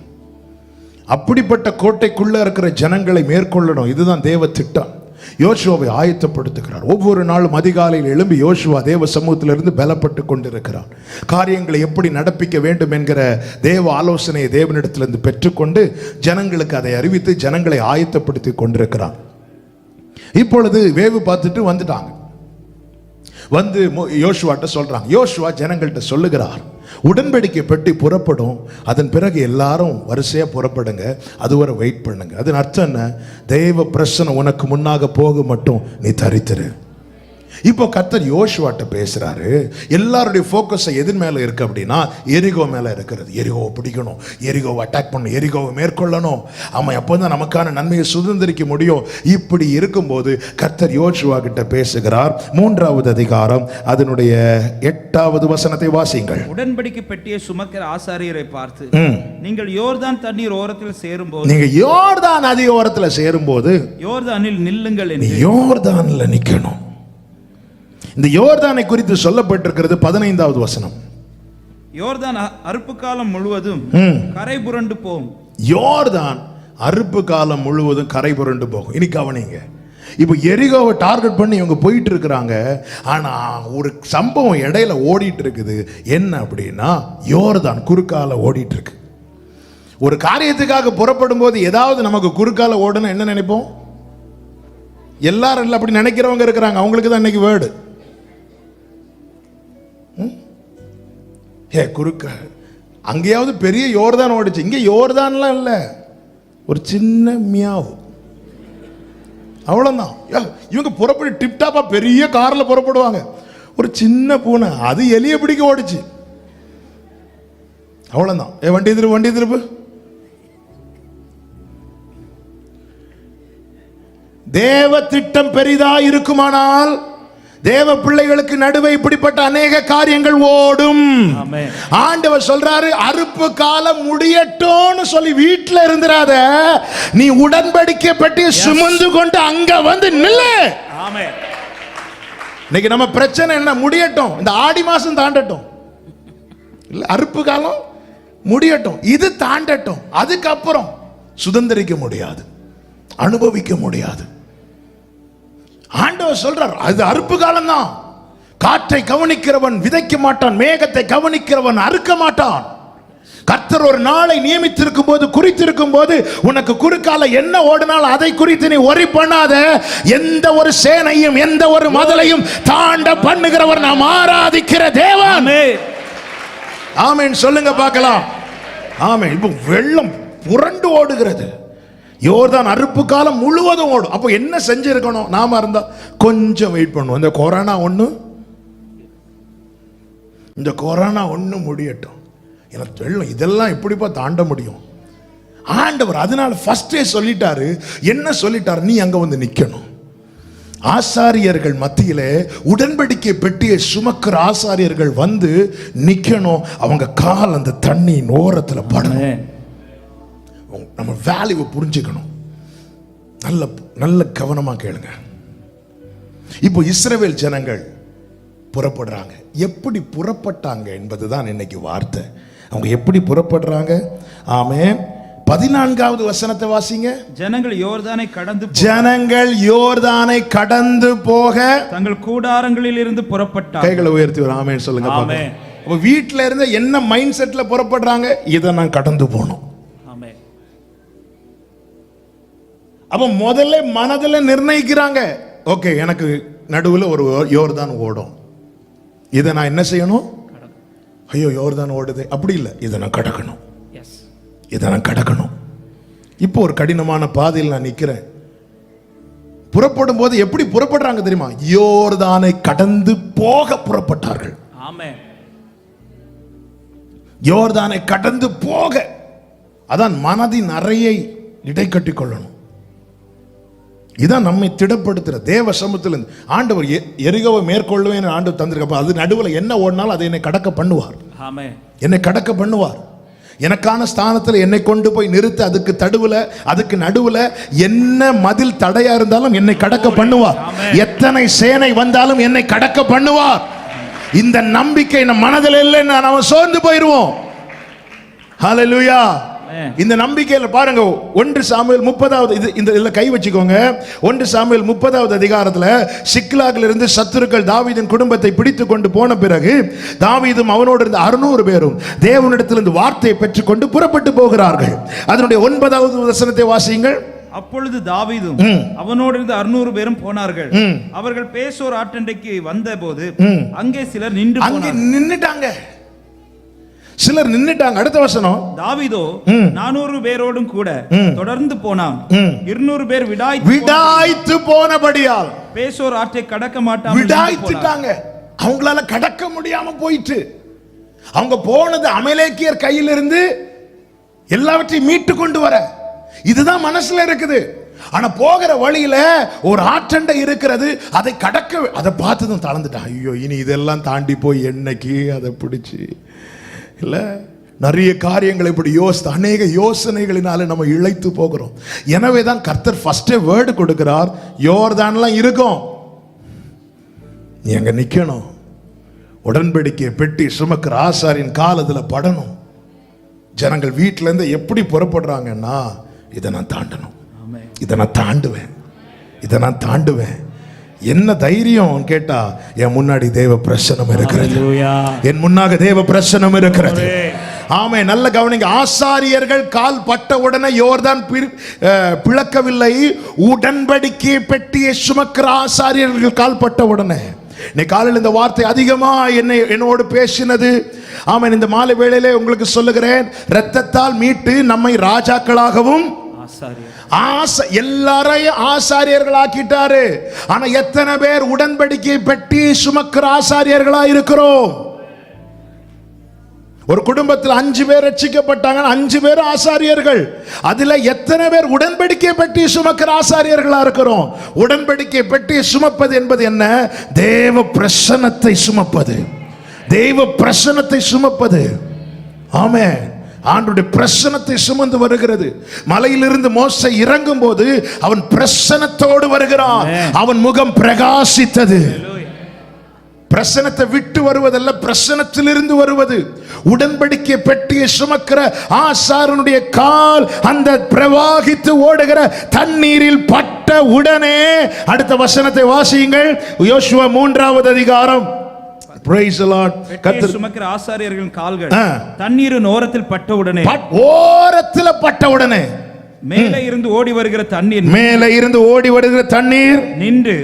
அப்படிப்பட்ட கோட்டைக்குள்ள இருக்கிற ஜனங்களை மேற்கொள்ளணும். இதுதான் தேவ திட்டம். யோசுவாவை ஆயத்தப்படுத்துகிறார். ஒவ்வொரு நாளும் அதிகாலையில் எழும்பி யோசுவா தேவ சமூகத்திலிருந்து பலப்பட்டு கொண்டிருக்கிறார். காரியங்களை எப்படி நடப்பிக்க வேண்டும் என்கிற தேவ ஆலோசனையை தேவனிடத்திலிருந்து பெற்றுக்கொண்டு ஜனங்களுக்கு அதை அறிவித்து ஜனங்களை ஆயத்தப்படுத்தி கொண்டிருக்கிறார். இப்பொழுது வேவு பார்த்துட்டு வந்துட்டாங்க. வந்து யோசுவாட்ட சொல்றாங்க. யோசுவா ஜனங்கள்கிட்ட சொல்லுகிறார், உடன்படிக்கை பெட்டி புறப்படும், அதன் பிறகு எல்லாரும் வரிசையா புறப்படுங்க, அதுவரை வெயிட் பண்ணுங்க. அதன் அர்த்தம் என்ன? தெய்வ பிரசன்னம் உனக்கு முன்னாக போக மட்டும் நீ தரித்திரு. இப்போ கர்த்தர் யோசுவாட்ட பேசுறாரு. எல்லாருடைய ஃபோக்கஸ் எதன் மேல இருக்கு அப்படின்னா எரிகோ மேல இருக்கிறது. எரிகோவை பிடிக்கணும், எரிகோவை அட்டாக் பண்ணணும், எரிகோவை மேற்கொள்ளணும். ஆமா, அப்போதான் நமக்கான நன்மையை சுதந்திரிக்க முடியும். இப்படி இருக்கும்போது கர்த்தர் யோசுவா கிட்ட பேசுகிறார். 3வது அதிகாரம் அதனுடைய 8வது வசனத்தை வாசியுங்கள். உடன்படிக்கை பெட்டியை சுமக்கிற ஆசாரியரை பார்த்து, நீங்கள் யோர்தான் தண்ணீர் ஓரத்தில் சேரும்போது, நீங்க யோர்தான் நதி ஓரத்தில் சேரும்போது யோர்தானில் நில்லுங்கள் என்று. யோர்தான்ல நிக்கணும். இந்த யோர்தானை குறித்து சொல்லப்பட்டிருக்கிறது 15வது வசனம். யோர்தான் அறுப்பு காலம் முழுவதும் கரை புரண்டு போகும். யோர்தான் அறுப்பு காலம் முழுவதும் கரை புரண்டு போகும். இனி கவனிங்க. இப்போ எரிகோவை டார்கெட் பண்ணி இவங்க போயிட்டு இருக்கிறாங்க. ஆனா ஒரு சம்பவம் இடையில ஓடிட்டு இருக்குது. என்ன அப்படின்னா, யோர்தான் குறுக்கால ஓடிட்டு இருக்கு. ஒரு காரியத்துக்காக புறப்படும் போது ஏதாவது நமக்கு குறுக்கால ஓடணும் என்ன நினைப்போம்? எல்லாரும் அப்படி நினைக்கிறவங்க இருக்கிறாங்க. அவங்களுக்கு தான் இன்னைக்கு வேர்டு குறுக்க. அங்கேயாவது பெரிய யோர்தான் ஓடிச்சு, இங்க யோர்தான்லாம் இல்ல, ஒரு சின்ன மியாவு, அவ்வளவுதான். இவங்க புறப்படி டிப்டாப்பா பெரிய கார்ல புறப்படுவாங்க. ஒரு சின்ன பூனை அது எலிய பிடிக்க ஓடிச்சு, அவ்வளவுதான். வண்டி திருப்பு. தேவ திட்டம் பெரிதா இருக்குமானால் தேவ பிள்ளைகளுக்கு நடுவே இப்படிப்பட்ட அநேக காரியங்கள் ஓடும். ஆண்டவர் சொல்றாரு, அறுப்பு காலம் முடியட்டும்னு சொல்லி வீட்டில் இருந்திராத, நீ உடன்படிக்கை பெட்டி சுமந்து கொண்டு அங்க வந்து நில்லு. இன்னைக்கு நம்ம பிரச்சனை என்ன? முடியட்டும், இந்த ஆடி மாசம் தாண்டட்டும், இல்ல அறுப்பு காலம் முடியட்டும், இது தாண்டட்டும், அதுக்கப்புறம் சுதந்திரிக்க முடியாது, அனுபவிக்க முடியாது. ஆண்டவர் சொல்றார், அது அறுப்பு காலம் தான். காற்றை கவனிக்கிறவன் விதைக்க மாட்டான், மேகத்தை கவனிக்கிறவன் அறுக்க மாட்டான். கர்த்தர் ஒரு நாளை நியமித்திருக்கும் போது, குறித்திருக்கும் போது, உனக்கு குறுக்கால என்ன ஓடினாலும் அதை குறித்து நீ ஒரி பண்ணாத. எந்த ஒரு சேனையும் எந்த ஒரு மதலையும் தாண்ட பண்ணுகிறவர் நாம் ஆராதிக்கிற தேவன். ஆமென் சொல்லுங்க பார்க்கலாம். ஆமென். இப்போ வெள்ளம் புரண்டு ஓடுகிறது, யோர்தான் அறுப்பு காலம் முழுவதும் ஓடும். அப்போ என்ன செஞ்சிருக்கணும்? நாம இருந்தா கொஞ்சம் வெயிட் பண்ணுவோம். இந்த கொரோனா ஒண்ணு முடியட்டும், எனக்கு வெள்ளம் இதெல்லாம் எப்படிப்பா தாண்ட முடியும்? ஆண்டவர் அதனால ஃபர்ஸ்டே சொல்லிட்டாரு. என்ன சொல்லிட்டாரு? நீ அங்க வந்து நிக்கணும். ஆசாரியர்கள் மத்தியிலே உடன்படிக்கை பெட்டியை சுமக்கிற ஆசாரியர்கள் வந்து நிக்கணும். அவங்க கால் அந்த தண்ணியின் ஓரத்துல படணும். நம்ம வேல்யூவை புரிஞ்சுக்கணும். நல்ல நல்ல கவனமா கேளுங்க. இப்போ இஸ்ரவேல் ஜனங்கள் புறப்படுறாங்க. எப்படி புறப்பட்டாங்க என்பதுதான் இன்னைக்கு வார்த்தை. அவங்க எப்படி புறப்படுறாங்க? ஆமென். 14வது வசனத்தை வாசிங்க. ஜனங்கள் யோர்தானை கடந்து போக தங்கள் கூடாரங்களில் இருந்து புறப்பட்டார்கள். கைகளை உயர்த்தி ஒரு ஆமென் சொல்லுங்க. ஆமென். அப்ப வீட்ல இருந்து என்ன மைண்ட் செட்ல புறப்படுறாங்க? இதை நான் கடந்து போகணும். ஆமென். அப்ப முதல்ல மனதுல நிர்ணயிக்கிறாங்க, ஓகே எனக்கு நடுவுல ஒரு யோர்தான் ஓடும், இதை நான் என்ன செய்யணும்? ஐயோ யோர்தான் ஓடுது, அப்படி இல்லை, இதை நான் கடக்கணும், இதை நான் கடக்கணும். இப்போ ஒரு கடினமான பாதையில் நான் நிற்கிறேன். புறப்படும் போது எப்படி புறப்படுறாங்க தெரியுமா? யோர்தானை கடந்து போக புறப்பட்டார்கள். ஆமென். யோர்தானை கடந்து போக. அதான் மனதின் அறையை இடை கட்டி கொள்ளணும். இதான் நம்மை திடப்படுத்துற தேவ சமூகத்தில் ஆண்டவர் எரிகோவை மேற்கொள்ளுவேன் ஆண்டவர் தந்திருக்கப்ப அது நடுவில் என்ன ஓடினாலும் அதை என்னை கடக்க பண்ணுவார். என்னை கடக்க பண்ணுவார். எனக்கான ஸ்தானத்தில் என்னை கொண்டு போய் நிறுத்த, அதுக்கு நடுவில் என்ன மதில் தடையா இருந்தாலும் என்னை கடக்க பண்ணுவார். எத்தனை சேனை வந்தாலும் என்னை கடக்க பண்ணுவார். இந்த நம்பிக்கை நம் மனதில் இல்லைன்னா நாம சோர்ந்து போயிருவோம். ஹல்லேலூயா. இந்த நம்பிக்கையில பாருங்க, 1 சாமுவேல் 30வது இதுல கை வச்சுக்கோங்க. 1 சாமுவேல் 30வது அதிகாரத்துல சிக்லாகில் இருந்து சத்துருக்கள் தாவீதின் குடும்பத்தை பிடித்து கொண்டு போன பிறகு தாவீதும் அவனோடு இருந்த 600 பேரும் தேவனிடத்திலிருந்து வார்த்தையை பெற்றுக்கொண்டு புறப்பட்டு போகிறார்கள். அதனுடைய 9வது வசனத்தை வாசியுங்கள். அப்பொழுது தாவீதும் அவனோடு இருந்த 600 பேரும் போனார்கள். அவர்கள் பேசோர் ஆற்றண்டைக்கு வந்த போது அங்கே சிலர் நின்னுட்டாங்க. சிலர் நின்னுட்டாங்க. அடுத்த வசனம். தாவீதோ 400 பேரோடும் கூட தொடர்ந்து போனான். 200 பேர் விடாய்த்து போனபடியால் பேசோர் ஆற்றை கடக்க மாட்டாங்க. விடாய்த்துட்டாங்க. அவங்களால கடக்க முடியாம போயிட்டு. அவங்க போனது அமலேக்கியர் கையிலிருந்து எல்லாவற்றையும் மீட்டு கொண்டு வர. இதுதான் மனசுல இருக்குது. ஆனா போகிற வழியில ஒரு ஆற்றண்டை இருக்கிறது, அதை கடக்க, அதை பார்த்ததும் தளர்ந்துட்டான். ஐயோ இனி இதெல்லாம் தாண்டி போய் என்னைக்கு அதை பிடிச்சு இல்ல. நிறைய காரியங்களை இப்படி அநேக யோசனைகளினால நம்ம இழைத்து போகிறோம். எனவே தான் கர்த்தர் ஃபர்ஸ்டே வேர்டு கொடுக்கிறார், யோர்தான்லாம் இருக்கும், நீ அங்க நிக்கணும். உடன்படிக்கை பெட்டி சுமக்கிற ஆசாரியின் காலத்துல படணும். ஜனங்கள் வீட்டில இருந்து எப்படி புறப்படுறாங்கன்னா, இதை நான் தாண்டணும், இதை நான் தாண்டுவேன், இதை நான் தாண்டுவேன். என்ன தைரியம் கேட்டா, என் முன்னாடி தேவ பிரசன்னம் இருக்கிறது, என் முன்னாக தேவ பிரசன்னம் இருக்கிறது. ஆமே. நல்ல கவனிங்க. ஆசாரியர்கள் கால் பட்ட உடனே யோர்தான் பிளக்கவில்லை. உடன்படிக்கை பெட்டியை சுமக்கிற ஆசாரியர்கள் கால் பட்ட உடனே. இன்னைக்கு காலையில் இந்த வார்த்தை அதிகமா என்னோடு பேசினது. ஆமென். இந்த மாலை வேளையிலே உங்களுக்கு சொல்லுகிறேன், இரத்தத்தால் மீட்டு நம்மை ராஜாக்களாகவும் எல்லாரையும் ஆசாரியர்கள் ஆக்கிட்டாரு. ஆனா எத்தனை பேர் உடன்படிக்கை பெட்டி சுமக்கிற ஆசாரியர்களா இருக்கிறோம்? ஒரு குடும்பத்தில் 5 பேர் ரட்சிக்கப்பட்டாங்க, 5 பேர் ஆசாரியர்கள். அதுல எத்தனை பேர் உடன்படிக்கை பெட்டி சுமக்கிற ஆசாரியர்களா இருக்கிறோம்? உடன்படிக்கை பெட்டி சுமப்பது என்பது என்ன? தேவ பிரசன்னத்தை சுமப்பது, தேவ பிரசன்னத்தை சுமப்பது. ஆமென். ஆண்டவருடைய பிரசன்னத்தை சுமந்து வருகிறது. மலையிலிருந்து மோசே இறங்கும் போது அவன் பிரசன்னத்தோடு வருகிறான். அவன் முகம் பிரகாசித்தது. பிரசனத்தை விட்டு வருவதல்ல, பிரசனத்திலிருந்து வருவது. உடன்படிக்கை பெட்டியை சுமக்கிற ஆசாரனுடைய கால் அந்த பிரவாகித்து ஓடுகிற தண்ணீரில் பட்ட உடனே, அடுத்த வசனத்தை வாசியுங்கள், யோசுவா 3வது அதிகாரம். Praise the Lord. பெட்டியை சுமக்கிற ஆசாரியர்களின் கால்கள் தண்ணீரின் ஓரத்தில் பட்டவுடனே, ஓரத்தில் பட்டவுடனே மேலே இருந்து ஓடி வருகிற தண்ணீர், மேலே இருந்து ஓடி வருகிற தண்ணீர் நின்று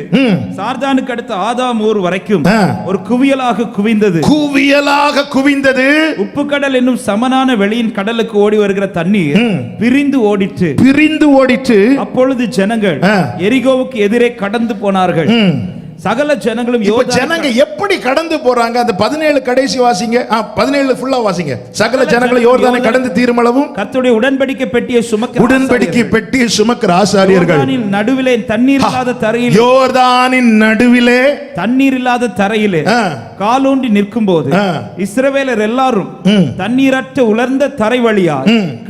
சார்தானுக்கு அடுத்த ஆதாம் ஊர் வரைக்கும் ஒரு குவியலாக குவிந்தது. குவியலாக குவிந்தது. உப்பு கடல் என்னும் சமனான வெளியின் கடலுக்கு ஓடி வருகிற தண்ணீர் பிரிந்து ஓடிற்று. அப்பொழுது ஜனங்கள் எரிகோவுக்கு எதிரே கடந்து போனார்கள். சகல ஜனங்களும் ஜனங்க எப்படி கடந்து போறாங்க? அந்த 17 கடைசி வாசிங்க, 17 ஃபுல்லா வாசிங்க. சகல ஜனங்களும் யோர்தானை கடந்து தீருமளவும் கர்த்தருடைய உடன்படிக்கை பெட்டியை சுமக்கிற ஆசாரியர்கள் நடுவிலே தண்ணீர் இல்லாத தரையில், யோர்தானின் நடுவிலே தண்ணீர் இல்லாத தரையிலே காலூன்றி நிற்கும் போது இஸ்ரவேலர் எல்லாரும் தண்ணீரற்ற உலர்ந்த தரை வழியா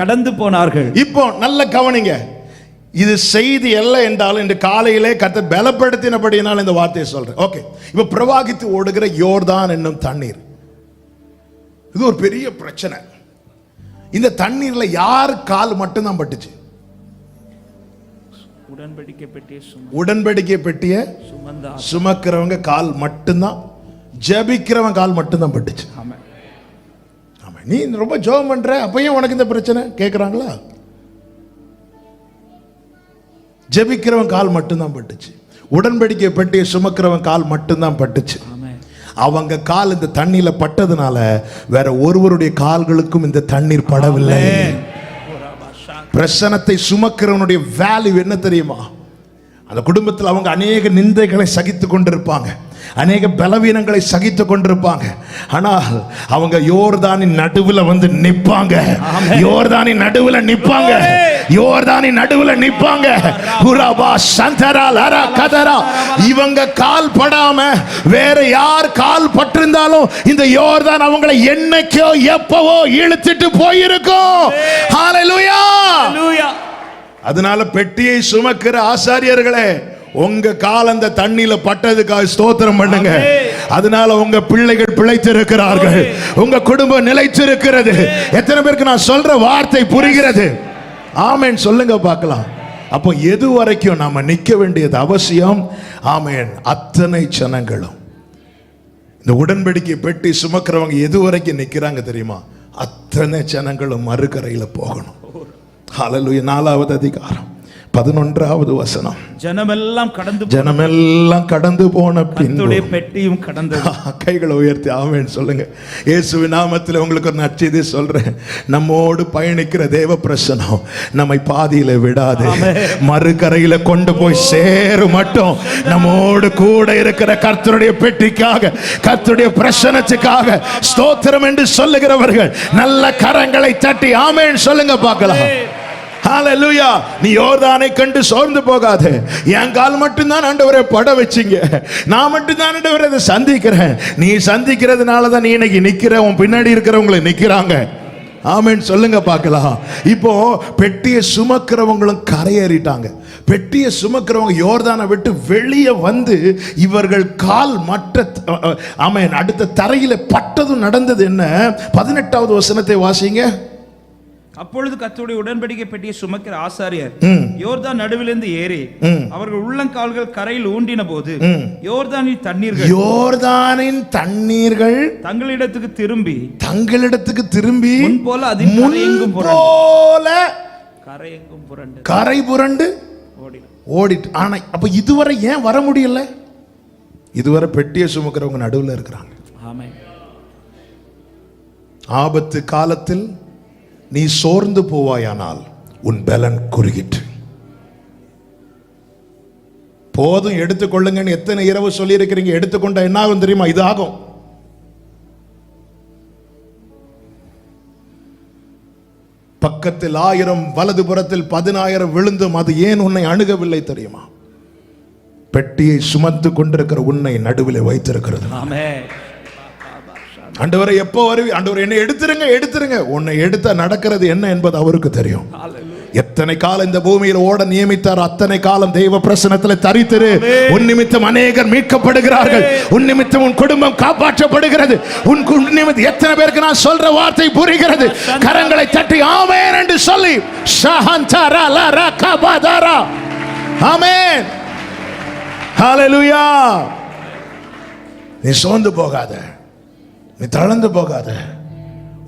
கடந்து போனார்கள். இப்போ நல்ல கவனிங்க, இது செய்தி அல்ல என்றாலும் இன்று காலையிலே கர்த்தர் பலப்படுத்தினபடியினால் இந்த வார்த்தையை சொல்றேன். ஓகே, இப்ப பிரவாகித்து ஓடுகிற யோர்தான் என்னும் தண்ணீர், இது ஒரு பெரிய பிரச்சனை. இந்த தண்ணீர்ல யார் கால் மட்டும்தான் பட்டுச்சு? உடன்படிக்கை பெட்டிய சுமக்கிறவங்க கால் மட்டும்தான், ஜெபிக்கிறவன் கால் மட்டும்தான் பட்டுச்சு. ஆமா, நீ ரொம்ப ஜெபம் பண்ற, அப்பயும் உனக்கு இந்த பிரச்சனை கேட்கிறாங்களா? ஜெபிக்கிறவன் கால் மட்டும்தான் பட்டுச்சு. உடன்படிக்கை பெட்டியை சுமக்கிறவன் கால் மட்டும்தான் பட்டுச்சு. அவங்க கால் இந்த தண்ணீர்ல பட்டதுனால வேற ஒருவருடைய கால்களுக்கும் இந்த தண்ணீர் படவில்லை. பிரசனத்தை சுமக்கிறவனுடைய வேல்யூ என்ன தெரியுமா? அந்த குடும்பத்தில் அவங்க அநேக நிந்தைகளை சகித்து கொண்டிருப்பாங்க, அநேக பலவீனங்களை சகித்து கொண்டிருப்பாங்க. ஆனால் அவங்க யோர்தானின் நடுவில் வந்து நிப்பாங்க. யோர்தானின் நடுவில் நிப்பாங்க. யோர்தானின் நடுவில் நிப்பாங்க. இவங்க கால் படாம வேற யார் கால் பட்டிருந்தாலும் இந்த யோர்தான் அவங்களை என்னைக்கோ எப்பவோ இழுத்துட்டு போயிருக்கும். ஹல்லேலூயா. அதனால பெட்டியை சுமக்கிற ஆசாரியர்களே, உங்க கால் அந்த தண்ணியில பட்டதுக்காக ஸ்தோத்திரம் பண்ணுங்க. அதனால உங்க பிள்ளைகள் பிழைத்திருக்கிறார்கள், உங்க குடும்பம் நிலைத்திருக்கிறது. எத்தனை பேருக்கு நான் சொல்ற வார்த்தை புரிகிறது? ஆமென் சொல்லுங்க பார்க்கலாம். அப்போ எது வரைக்கும் நாம நிக்க வேண்டியது அவசியம்? ஆமென். அத்தனை ஜனங்களும் இந்த உடன்படிக்கை பெட்டி சுமக்கிறவங்க எது வரைக்கும் நிக்கிறாங்க தெரியுமா? அத்தனை ஜனங்களும் மறுகரையில போகணும். ஹல்லேலூயா. 4வது அதிகாரம் 11வது வசனம். ஜனமெல்லாம் கடந்து போன பின்பு பெட்டியும் கடந்தது. கைகளை உயர்த்தி ஆமென் சொல்லுங்க. இயேசுவின் நாமத்தில் உங்களுக்கு ஒரு நற்செய்தி சொல்றேன். நம்மோடு பயணிக்கிற தேவ பிரசனம் நம்மை பாதியில விடாது, மறுகரையில கொண்டு போய் சேரு மட்டும் நம்மோடு கூட இருக்கிற கர்த்தருடைய பெட்டிக்காக, கர்த்தருடைய பிரசனத்துக்காக ஸ்தோத்திரம் என்று சொல்லுகிறவர்கள் நல்ல கரங்களை தட்டி ஆமென் சொல்லுங்க பார்க்கலாம். ஹல்லேலூயா. நீ யோர்தானை கண்டு சோர்ந்து போகாதே. என் கால் மட்டும்தான் ஆண்டவரை பட வச்சிங்க, நான் மட்டும்தான் ஆண்டவரை அதை சந்திக்கிறேன். நீ சந்திக்கிறதுனால தான் நீ இன்னைக்கு நிக்கிற, உன் பின்னாடி இருக்கிறவங்களை நிக்கிறாங்க. ஆமென் சொல்லுங்க பார்க்கலாம். இப்போ பெட்டியை சுமக்கிறவங்களும் கரையேறிட்டாங்க. பெட்டியை சுமக்கிறவங்க யோர்தானை விட்டு வெளியே வந்து இவர்கள் கால் மற்ற ஆமென் அடுத்த தரையில பட்டதும் நடந்தது என்ன? 18வது வசனத்தை வாசிங்க. அப்பொழுது கர்த்தருடைய உடன்படிக்கை பெட்டியை சுமக்கிற ஆசாரியர் யோர்தான் நடுவிலிருந்து ஏறி அவர்கள் உள்ளங்கால்கள் கரையில் ஊண்டின போது யோர்தானின் தண்ணீர்கள் தங்களிடத்துக்கு திரும்பி முன் போல கரை புரண்டு ஓடிட்டு. ஆனா அப்ப இதுவரை ஏன் வர முடியல? இதுவரை பெட்டியை சுமக்கிறவங்க நடுவில் இருக்கிறாங்க. ஆபத்து காலத்தில் நீ சோர்ந்து போவாயானால் உன் பலன் குறுகிற்று. போதும் எடுத்துக்கொள்ளுங்கன்னு எத்தனை இரவு சொல்லி இருக்கிறீங்க. எடுத்துக்கொண்ட என்ன ஆகும் தெரியுமா? இது ஆகும். பக்கத்தில் 1000 வலது புறத்தில் 10000 விழுந்தும் அது ஏன் உன்னை அணுகவில்லை தெரியுமா? பெட்டியை சுமந்து கொண்டிருக்கிற உன்னை நடுவில் வைத்திருக்கிறது. ஆண்டவரை எப்போ வருவி? ஆண்டவர் என்னை எடுத்துருங்க. உன்னை எடுத்த நடக்கிறது என்ன என்பது அவருக்கு தெரியும். எத்தனை காலம் இந்த பூமியில் ஓட நியமித்தார் அத்தனை காலம் தெய்வ பிரசன்னத்தில் தரித்திரு. உன் நிமித்தம் அநேகர் மீட்கப்படுகிறார்கள். உன் நிமித்தம் உன் குடும்பம் காப்பாற்றப்படுகிறது. உன் நிமித்தம் எத்தனை பேருக்கு நான் சொல்ற வார்த்தை புரிகிறது? கரங்களை தட்டி ஆமென் என்று சொல்லி ஷஹந்தரா லரா கபதரா ஆமென். ஹalleluya. நீ சோர்ந்து போகாத, நீ தளர்ந்து போகாத.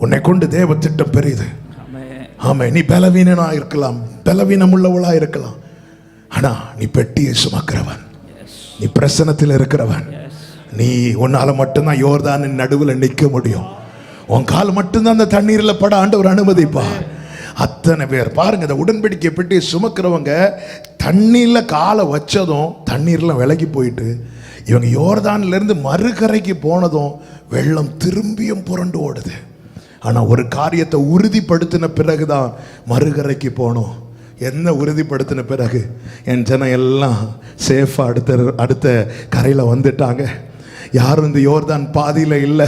உன்னை கொண்டு தேவ திட்டம் பெரியது. ஆமென். நீ பலவீனனா இருக்கலாம், பலவீனம் உள்ளவளா இருக்கலாம், ஆனா நீ பெட்டியை சுமக்கிறவன், நீ பிரசன்னத்தில் இருக்கிறவன். நீ உன்னால மட்டும்தான் யோர்தானின் நடுவில் நிற்க முடியும். உன் கால் மட்டும்தான் அந்த தண்ணீரில் பட ஆண்டவர் அனுமதிப்பா. அத்தனை பேர் பாருங்க, இந்த உடன்படிக்கை பெட்டி சுமக்கிறவங்க தண்ணீர்ல காலை வச்சதும் தண்ணீர்லாம் விலகி போயிட்டு இவங்க யோர்தான்ல இருந்து மறுகரைக்கு போனதும் வெள்ளம் திரும்பியும் புரண்டு ஓடுது. ஆனா ஒரு காரியத்தை உறுதிப்படுத்தின பிறகுதான் மறுகரைக்கு போனோம். என்ன உறுதிப்படுத்தின பிறகு? என் ஜனம் எல்லாம் சேஃபா அடுத்த கரையில வந்துட்டாங்க. யாரும் இந்த யோர்தான் பாதையில் இல்லை,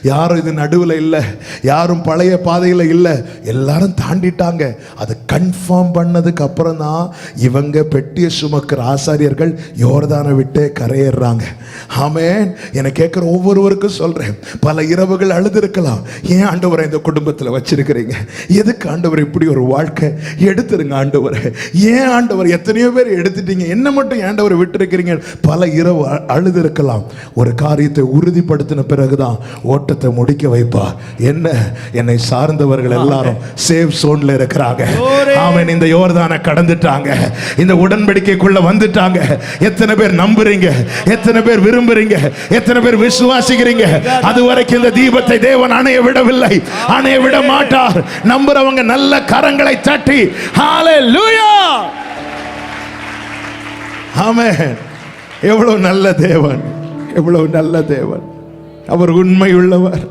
யாரும் இது நடுவில் இல்லை, யாரும் பழைய பாதையில் இல்லை, எல்லாரும் தாண்டிட்டாங்க. அதை கன்ஃபார்ம் பண்ணதுக்கு அப்புறம் தான் இவங்க பெட்டியை சுமக்கிற ஆசாரியர்கள் யோர்தானை விட்டே கரையேறாங்க. ஆமென். என்னை கேட்குற ஒவ்வொருவருக்கும் சொல்கிறேன், பல இரவுகள் அழுதுருக்கலாம். ஏன் ஆண்டவரை இந்த குடும்பத்தில் வச்சிருக்கிறீங்க? எதுக்கு ஆண்டவர் இப்படி ஒரு வாழ்க்கை? எடுத்துருங்க ஆண்டவரை. ஏன் ஆண்டவர் எத்தனையோ பேர் எடுத்துட்டீங்க, என்ன மட்டும் ஆண்டவரை விட்டுருக்கிறீங்க? பல இரவு அழுதுருக்கலாம். ஒரு காரியத்தை உறுதிப்படுத்தின பிறகுதான் ஓட்டத்தை முடிக்க வைப்பார். என்ன? என்னை சார்ந்தவர்கள் எல்லாரும் சேஃப் சோன்ல இருக்கிறாங்க. ஆமென். இந்த யோர்தானை கடந்துட்டாங்க, இந்த உடன்படிக்கைக்குள்ள வந்துட்டாங்க. எத்தனை பேர் நம்புறீங்க? எத்தனை பேர் விரும்புறீங்க? எத்தனை பேர் விசுவாசிக்கிறீங்க? அதுவரைக்கும் இந்த தீபத்தை தேவன் அணைய விடவில்லை, அணைய விட மாட்டார். நம்புறவங்க நல்ல கரங்களை தட்டி ஹalleluya. ஆமென். எவ்வளவு நல்ல தேவன், எவ்வளவு நல்ல தேவன். அவர் உண்மை உள்ளவர்.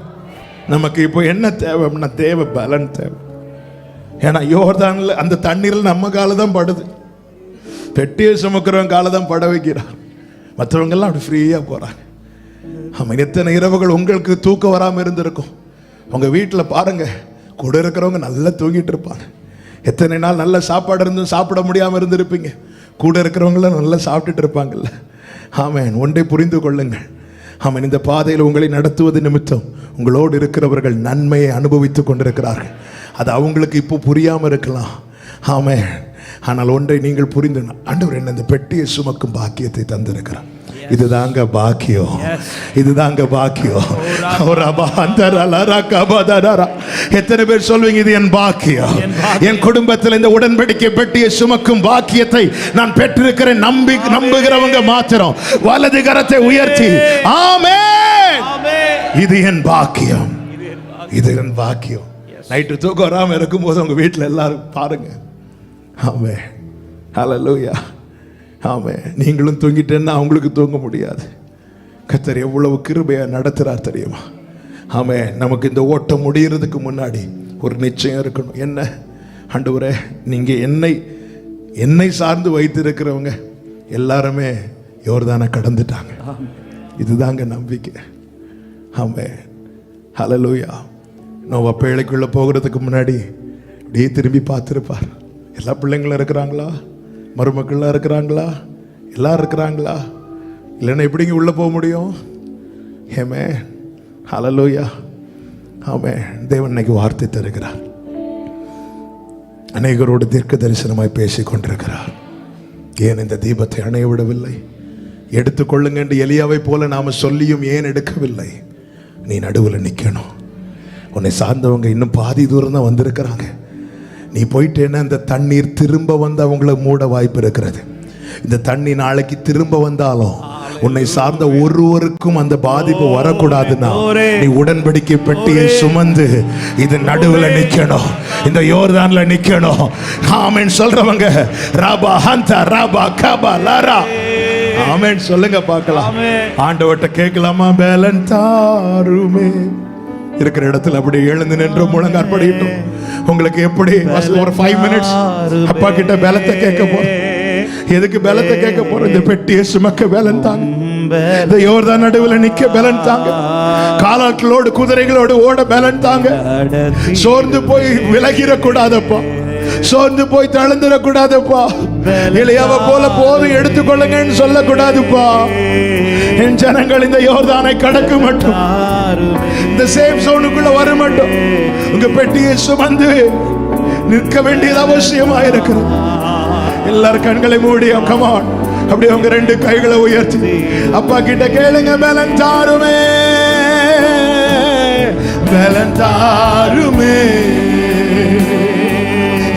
நமக்கு இப்போ என்ன தேவைன்னா தேவ பலன் தேவை. ஏன்னா யோர்தான்ல அந்த தண்ணீரில் நம்ம கால தான் படுது. பெட்டியை சுமக்கிறவங்க கால தான் பட வைக்கிறார். மற்றவங்க எல்லாம் அப்படி ஃப்ரீயா போறாங்க. ஆமாம். எத்தனை இரவுகள் உங்களுக்கு தூக்கம் வராமல் இருந்திருக்கும். உங்க வீட்டில் பாருங்க, கூட இருக்கிறவங்க நல்லா தூங்கிட்டு இருப்பாங்க. எத்தனை நாள் நல்ல சாப்பாடு இருந்தும் சாப்பிட முடியாமல் இருந்திருப்பீங்க. கூட இருக்கிறவங்களும் நல்லா சாப்பிட்டுட்டு இருப்பாங்கல்ல. ஆமென். ஒன்றை புரிந்து கொள்ளுங்கள். ஆமென். இந்த பாதையில் உங்களை நடத்துவது நிமித்தம் உங்களோடு இருக்கிறவர்கள் நன்மையை அனுபவித்துக் கொண்டிருக்கிறார்கள். அது அவங்களுக்கு இப்போ புரியாமல் இருக்கலாம். ஆமென். ஆனால் ஒன்றை நீங்கள் புரிந்து, ஆண்டவர் என்ன இந்த பெட்டியை சுமக்கும் பாக்கியத்தை தந்திருக்கிறார். இதுதாங்க பாக்கியம், இதுதாங்க பாக்கியம். எத்தனை பேர் சொல்வீங்க இது என் பாக்கியம்? என் குடும்பத்தில் இந்த உடன்படிக்கை பெட்டியை சுமக்கும் பாக்கியத்தை நான் பெற்றிருக்கிறேன். நம்புகிறவங்க மாத்திரம் வலது கரத்தை உயர்த்தி ஆமென். இது என் பாக்கியம், இது என் பாக்கியம். நைட்டு தூக்கம் வராம இருக்கும் போது உங்க வீட்டில் எல்லாரும் பாருங்க. ஆமென். ஹல்லேலூயா. ஆமென். நீங்களும் தூங்கிட்டேன்னா அவங்களுக்கு தூங்க முடியாது. கர்த்தர் எவ்வளவு கிருபையா நடத்துறார் தெரியுமா? ஆமென். நமக்கு இந்த ஓட்டம் முடியறதுக்கு முன்னாடி ஒரு நிச்சயம் இருக்கணும். என்ன? ஆண்டவரே, நீங்க என்னை சார்ந்து வைத்திருக்கிறவங்க எல்லாருமே யோர்தானை கடந்துட்டாங்க. இதுதாங்க நம்பிக்கை. ஆமென். ஹல்லேலூயா. நோவா பேழைக்குள்ள போகிறதுக்கு முன்னாடி அப்படியே திரும்பி பார்த்துருப்பார். எல்லா பிள்ளைங்களும் இருக்கிறாங்களா? மருமக்கள்லாம் இருக்கிறாங்களா? எல்லாரும் இருக்கிறாங்களா? இல்லைன்னா எப்படிங்க உள்ளே போக முடியும்? ஏமே ஹல்லேலூயா. ஆமென். தேவன் இன்னைக்கு வார்த்தை தருகிறார். அநேகரோடு தீர்க்க தரிசனமாய் பேசி கொண்டிருக்கிறார். ஏன் இந்த தீபத்தை அணைய விடவில்லை? எடுத்துக்கொள்ளுங்க என்று எலியாவை போல நாம சொல்லியும் ஏன் எடுக்கவில்லை? நீ நடுவில் நிற்கணும். உன்னை சார்ந்தவங்க இன்னும் பாதி தூரம் தான் வந்திருக்கிறாங்க. நீ போயிட்டேன்னா இந்த தண்ணீர் திரும்ப வந்து அவங்கள மூட வாய்ப்பு இருக்கிறது. இந்த தண்ணி நாளைக்கு திரும்ப வந்தாலும் உன்னை சார்ந்த ஒருவருக்கும் அந்த பாதிப்பு வரக்கூடாதுன்னா நீ உடன்படிக்கை பெட்டியை சுமந்து இது நடுவில் நிக்கணும், இந்த யோர்தான்ல நிக்கணும். ஆமென் சொல்றவங்க ராபா ஹந்தா ராபா கபா லாரா ஆமென் சொல்லுங்க பார்க்கலாம். ஆண்டவர்ட்ட கேட்கலாமா? பேலன் தாருமே. இருக்கிற இடத்துல அப்படி எழுந்து நின்று முழங்கார் படிட்டோம். உங்களுக்கு எப்படி ஒரு 5 மினிட்ஸ் அப்பா கிட்ட பலத்தை கேட்க போறோம். எதுக்கு பலத்தை கேட்க போறோம்? இந்த பெட்டியை சுமக்க பலன் தாங்க, இந்த யோர்தான் நடுவில் நிக்க பலன் தாங்க, காலாட்களோடு குதிரைகளோடு ஓட பலன் தாங்க. சோர்ந்து போய் விலகிட கூடாதப்பா. சோர்ந்து போய் தளர்ந்துடக்கூடாதுப்பா. எலியாவை போல போதும் எடுத்துக்கொள்ளுங்கன்னு சொல்லக்கூடாதுப்பா. என் ஜனங்கள் இந்த யோர்தானை கடக்க மட்டும், இந்த சேஃப் ஜோனுக்குள்ள வர மட்டும் உங்க பெட்டியை சுமந்து நிற்க வேண்டியது அவசியமா இருக்கிறது. எல்லாரும் கண்களை மூடி கமான் அப்படியே உங்க ரெண்டு கைகளை உயர்த்தி அப்பா கிட்ட கேளுங்க. பலன் தாருமே, பலன் தாருமே,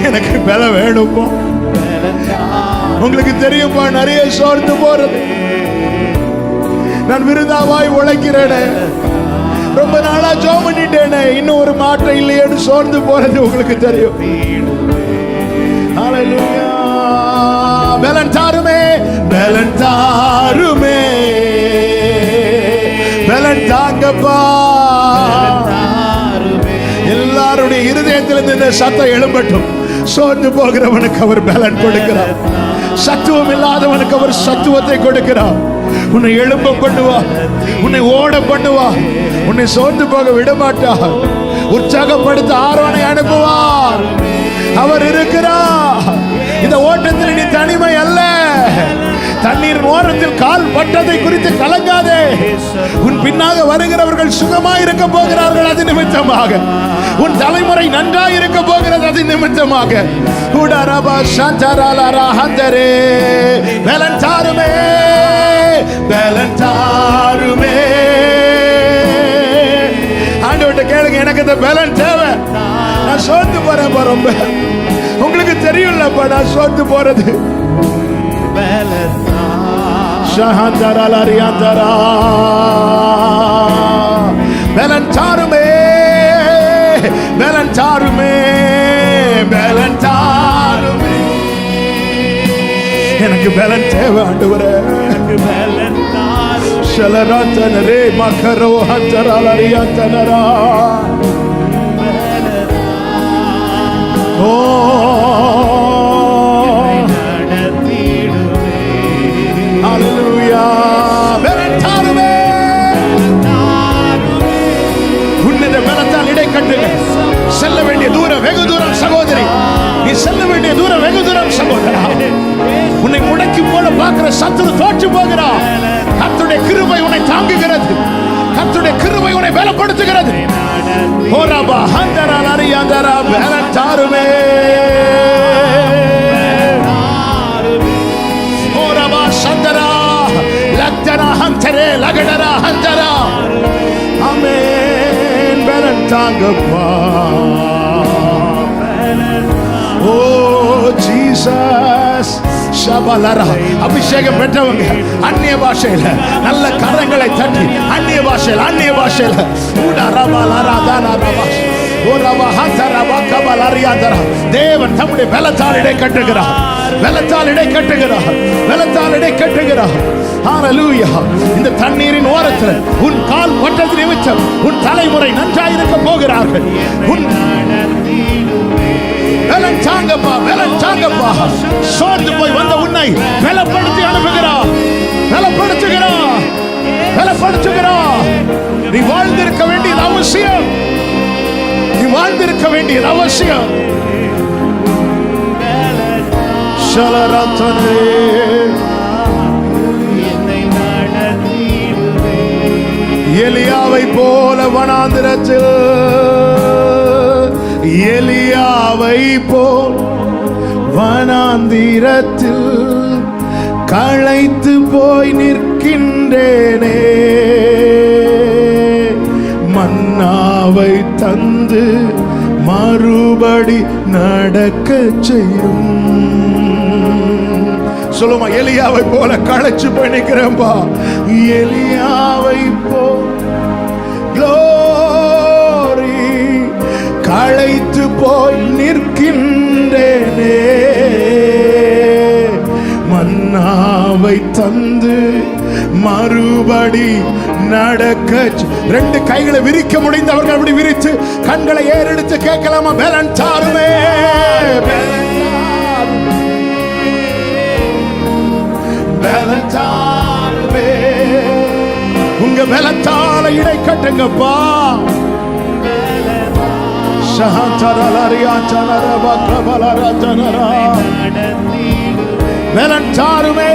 எனக்கு பலம் வேணும்பா. உங்களுக்கு தெரியும்பா, நிறைய சோர்ந்து போறது. நான் விருதாவாய் உழைக்கிறேனே, ரொம்ப நாளா ஜெபம் பண்ணிட்டேனே, இன்னும் ஒரு மாற்றம் இல்லையேன்னு சோர்ந்து போறது உங்களுக்கு தெரியும். ஹalleluya. பலன் தாருமே, பலன் தாருமே, பலன் தாங்கப்பா. எல்லாருடைய இருதயத்திலிருந்து இந்த சத்தம் எழும்பட்டும். சோர்ந்து போகிறவனுக்கு அவர் பலன் கொடுக்கிறார். சத்துவம் இல்லாதவனுக்கு அவர் சத்துவத்தை கொடுக்கிறார். உன்னை எழும்ப பண்ணுவா, உன்னை ஓட பண்ணுவா, உன்னை சோர்ந்து போக விட மாட்டார். உற்சாகப்படுத்த ஆரோனை அனுப்புவார். அவர் இருக்கிறார். இந்த ஓட்டத்தில் நீ தனிமை அல்ல. தண்ணீர் ஓரத்தில் கால் பட்டதை குறித்து கலங்காதே. உன் பின்னாக வருகிறவர்கள் சுகமாய் இருக்க போகிறார்கள், அது நிமித்தமாக. உன் தலைமுறை நன்றாய் இருக்க போகிறது, அது நிமித்தமாக. பலன் தாருமே, பலன் தாருமே. ஆண்டவர்கிட்ட கேளுங்க, எனக்கு இந்த பலன் தேவை. நான் சோர்ந்து போறேன் ரொம்ப. உங்களுக்கு தெரியும்லப்பா நான் சோர்ந்து போறது. பலன் தாருமே, பலன் தாருமே, பலன் தாருமே. எனக்கு பலன் தேவை ஆண்டவரே. ஷலராத்தனரே மக்கரோ ஹந்தராலரியாத்தனரா. ஓ ஹalleluya. பலன் தாருமே. உன்னத பலத்தால் இடை கட்டுங்க. செல்ல வேண்டிய தூரம் வெகு தூரம் சகோதரி, நீ செல்ல வேண்டிய தூரம் வெகு தூரம் சகோதரா. உன்னை முடக்கி போல பார்க்கிற சத்துரு தோற்று போகிறார். கர்த்தருடைய கிருபை உன்னை தாங்குகிறது. கர்த்தருடைய கிருபை உன்னை பலப்படுத்துகிறது. ஓராபா ஹந்தரா லரியாந்தரா. பலன் தாருமே, ஓராபா சந்தரா லக்தரா ஹந்தரே லகடரா ஹந்தரா. ஆமென். பலன் தாங்கப்பா. ஓ ஜீசஸ். அபிஷேகம் பெற்றவங்க அந்நிய பாஷையில நல்ல கரங்களை தட்டி அந்நிய பாஷையில தேவன் தம்முடைய பலத்தால் இடை கட்டுகிறார். பலத்தால் இடை கட்டுகிறார். பலத்தால் இடை கட்டுகிறார். ஹalleluya. இந்த தண்ணீரின் ஓரத்தில் உன் கால் பட்டது நிமித்தம் உன் தலைமுறை நன்றாயிருக்க போகிறார்கள். உன் பலன் தாங்கப்பா, பலன் தாங்கப்பா. சோர்ந்து போய் வந்த உன்னை பலப்படுத்தி அனுப்புகிறார். பலப்படுத்துகிறார், பலப்படுத்துகிறார். நீ வாழ்ந்திருக்க வேண்டியது அவசியம். நீ வாழ்ந்திருக்க வேண்டியது அவசியம். ஷலரத்தனே எலியாவை போல வனாந்திரத்தில், எலியாவை போல் வனாந்திரத்தில் களைத்து போய் நிற்கின்றேனே. மன்னாவை தந்து மறுபடி நடக்க செய்யும். சொல்லுமா, எலியாவை போல களைச்சு போய் நிற்கிறேன்பா. எலியாவை போல் களைத்து போய் நிற்கின்றேனே. மன்னாவை தந்து மறுபடி நடக்க. ரெண்டு கைகளை விரிக்க முடிந்தவர்கள் அப்படி விரித்து கண்களை ஏறெடுத்து கேட்கலாமா? பலன் தாருமே, பலன் தாருமே. உங்க பலத்தால இடை கட்டுங்கப்பா. பலன் தாருமே,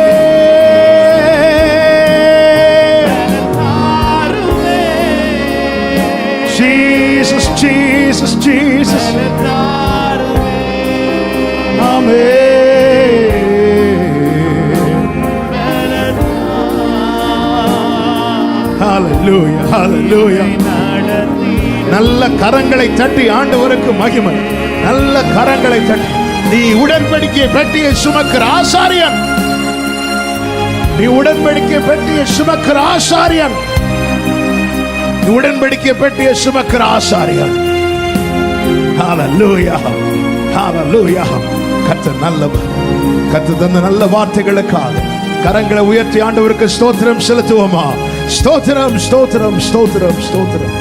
ஜீசஸ் ஜீசஸ் ஜீசஸ். ஹalleluya ஹalleluya. நல்ல கரங்களை தட்டி ஆண்டவருக்கு மகிமை. நல்ல கரங்களை தட்டி. நீ உடன்படிக்கை பெட்டியை சுமக்கிற ஆசாரியன், நீ உடன்படிக்கை பெட்டியை சுமக்கிற ஆசாரியன், நீ உடன்படிக்கை பெட்டியை சுமக்கிற ஆசாரியன். ஹalleluya ஹalleluya. கர்த்தர் நல்லவர். கர்த்தர் தந்த நல்ல வார்த்தைகளுக்காக கரங்களை உயர்த்தி ஆண்டவருக்கு ஸ்தோத்திரம் செலுத்துவோமா? ஸ்தோத்திரம் ஸ்தோத்திரம் ஸ்தோத்திரம் ஸ்தோத்திரம்.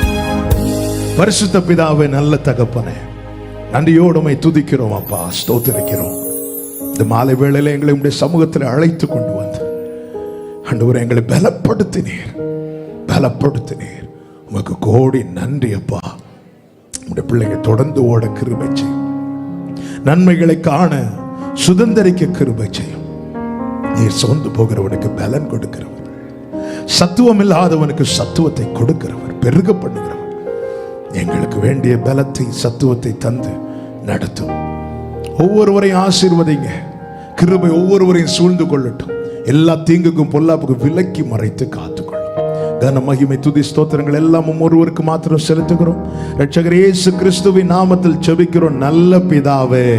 பரிசுத்த பிதாவே, நல்ல தகப்பனே, நன்றியோடு உம்மை துதிக்கிறோம் அப்பா, ஸ்தோத்திரிக்கிறோம். இந்த மாலை வேளையில எங்களை உம்முடைய சமூகத்தில் அழைத்து கொண்டு வந்து ஆண்டவரே எங்களை பலப்படுத்தினீர், பலப்படுத்தினீர். உமக்கு கோடி நன்றி அப்பா. உம்முடைய பிள்ளைங்க தொடர்ந்து ஓட கிருபை செய்யும், நன்மைகளை காண சுதந்திரிக்க கிருபை செய்யும். நீர் சோர்ந்து போகிறவனுக்கு பலன் கொடுக்கிறவர், சத்துவம் இல்லாதவனுக்கு சத்துவத்தை கொடுக்கிறவர், பெருக பண்ணுகிறவர். எங்களுக்கு வேண்டிய பலத்தை சத்துவத்தை தந்து நடத்தும். ஒவ்வொருவரையும் ஆசீர்வதிங்க. கிருபை ஒவ்வொருவரையும் சூழ்ந்து கொள்ளட்டும். எல்லா தீங்குக்கும் பொல்லாப்புக்கும் விலக்கி மறைத்து காத்துக்கொள்ளும். கன மகிமை துதி ஸ்தோத்திரங்கள் எல்லாம் ஒருவருக்கு மாத்திரம் செலுத்துகிறோம். இரட்சகர் இயேசு கிறிஸ்துவின் நாமத்தில் ஜெபிக்கிறோம் நல்ல பிதாவே,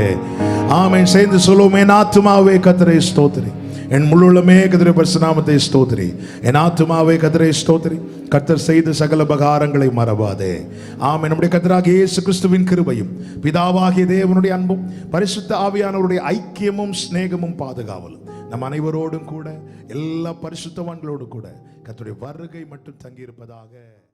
ஆமென். சேர்ந்து சொல்லுவோம், என் ஆத்துமாவே கர்த்தரை ஸ்தோத்திரி, என் முழுமே கர்த்தருடைய பரிசுத்த நாமத்தை ஸ்தோத்திரி. என் ஆத்துமாவே கர்த்தரை ஸ்தோத்திரி, கர்த்தர் செய்த சகல உபகாரங்களை மறவாதே. ஆமென். நம்முடைய கர்த்தராகிய இயேசு கிறிஸ்துவின் கிருபையும் பிதாவாகிய தேவனுடைய அன்பும் பரிசுத்த ஆவியானவருடைய ஐக்கியமும் சிநேகமும் பாதுகாவலும் நம் அனைவரோடும் கூட எல்லா பரிசுத்தவான்களோடு கூட கர்த்தருடைய வருகை மட்டும் தங்கியிருப்பதாக.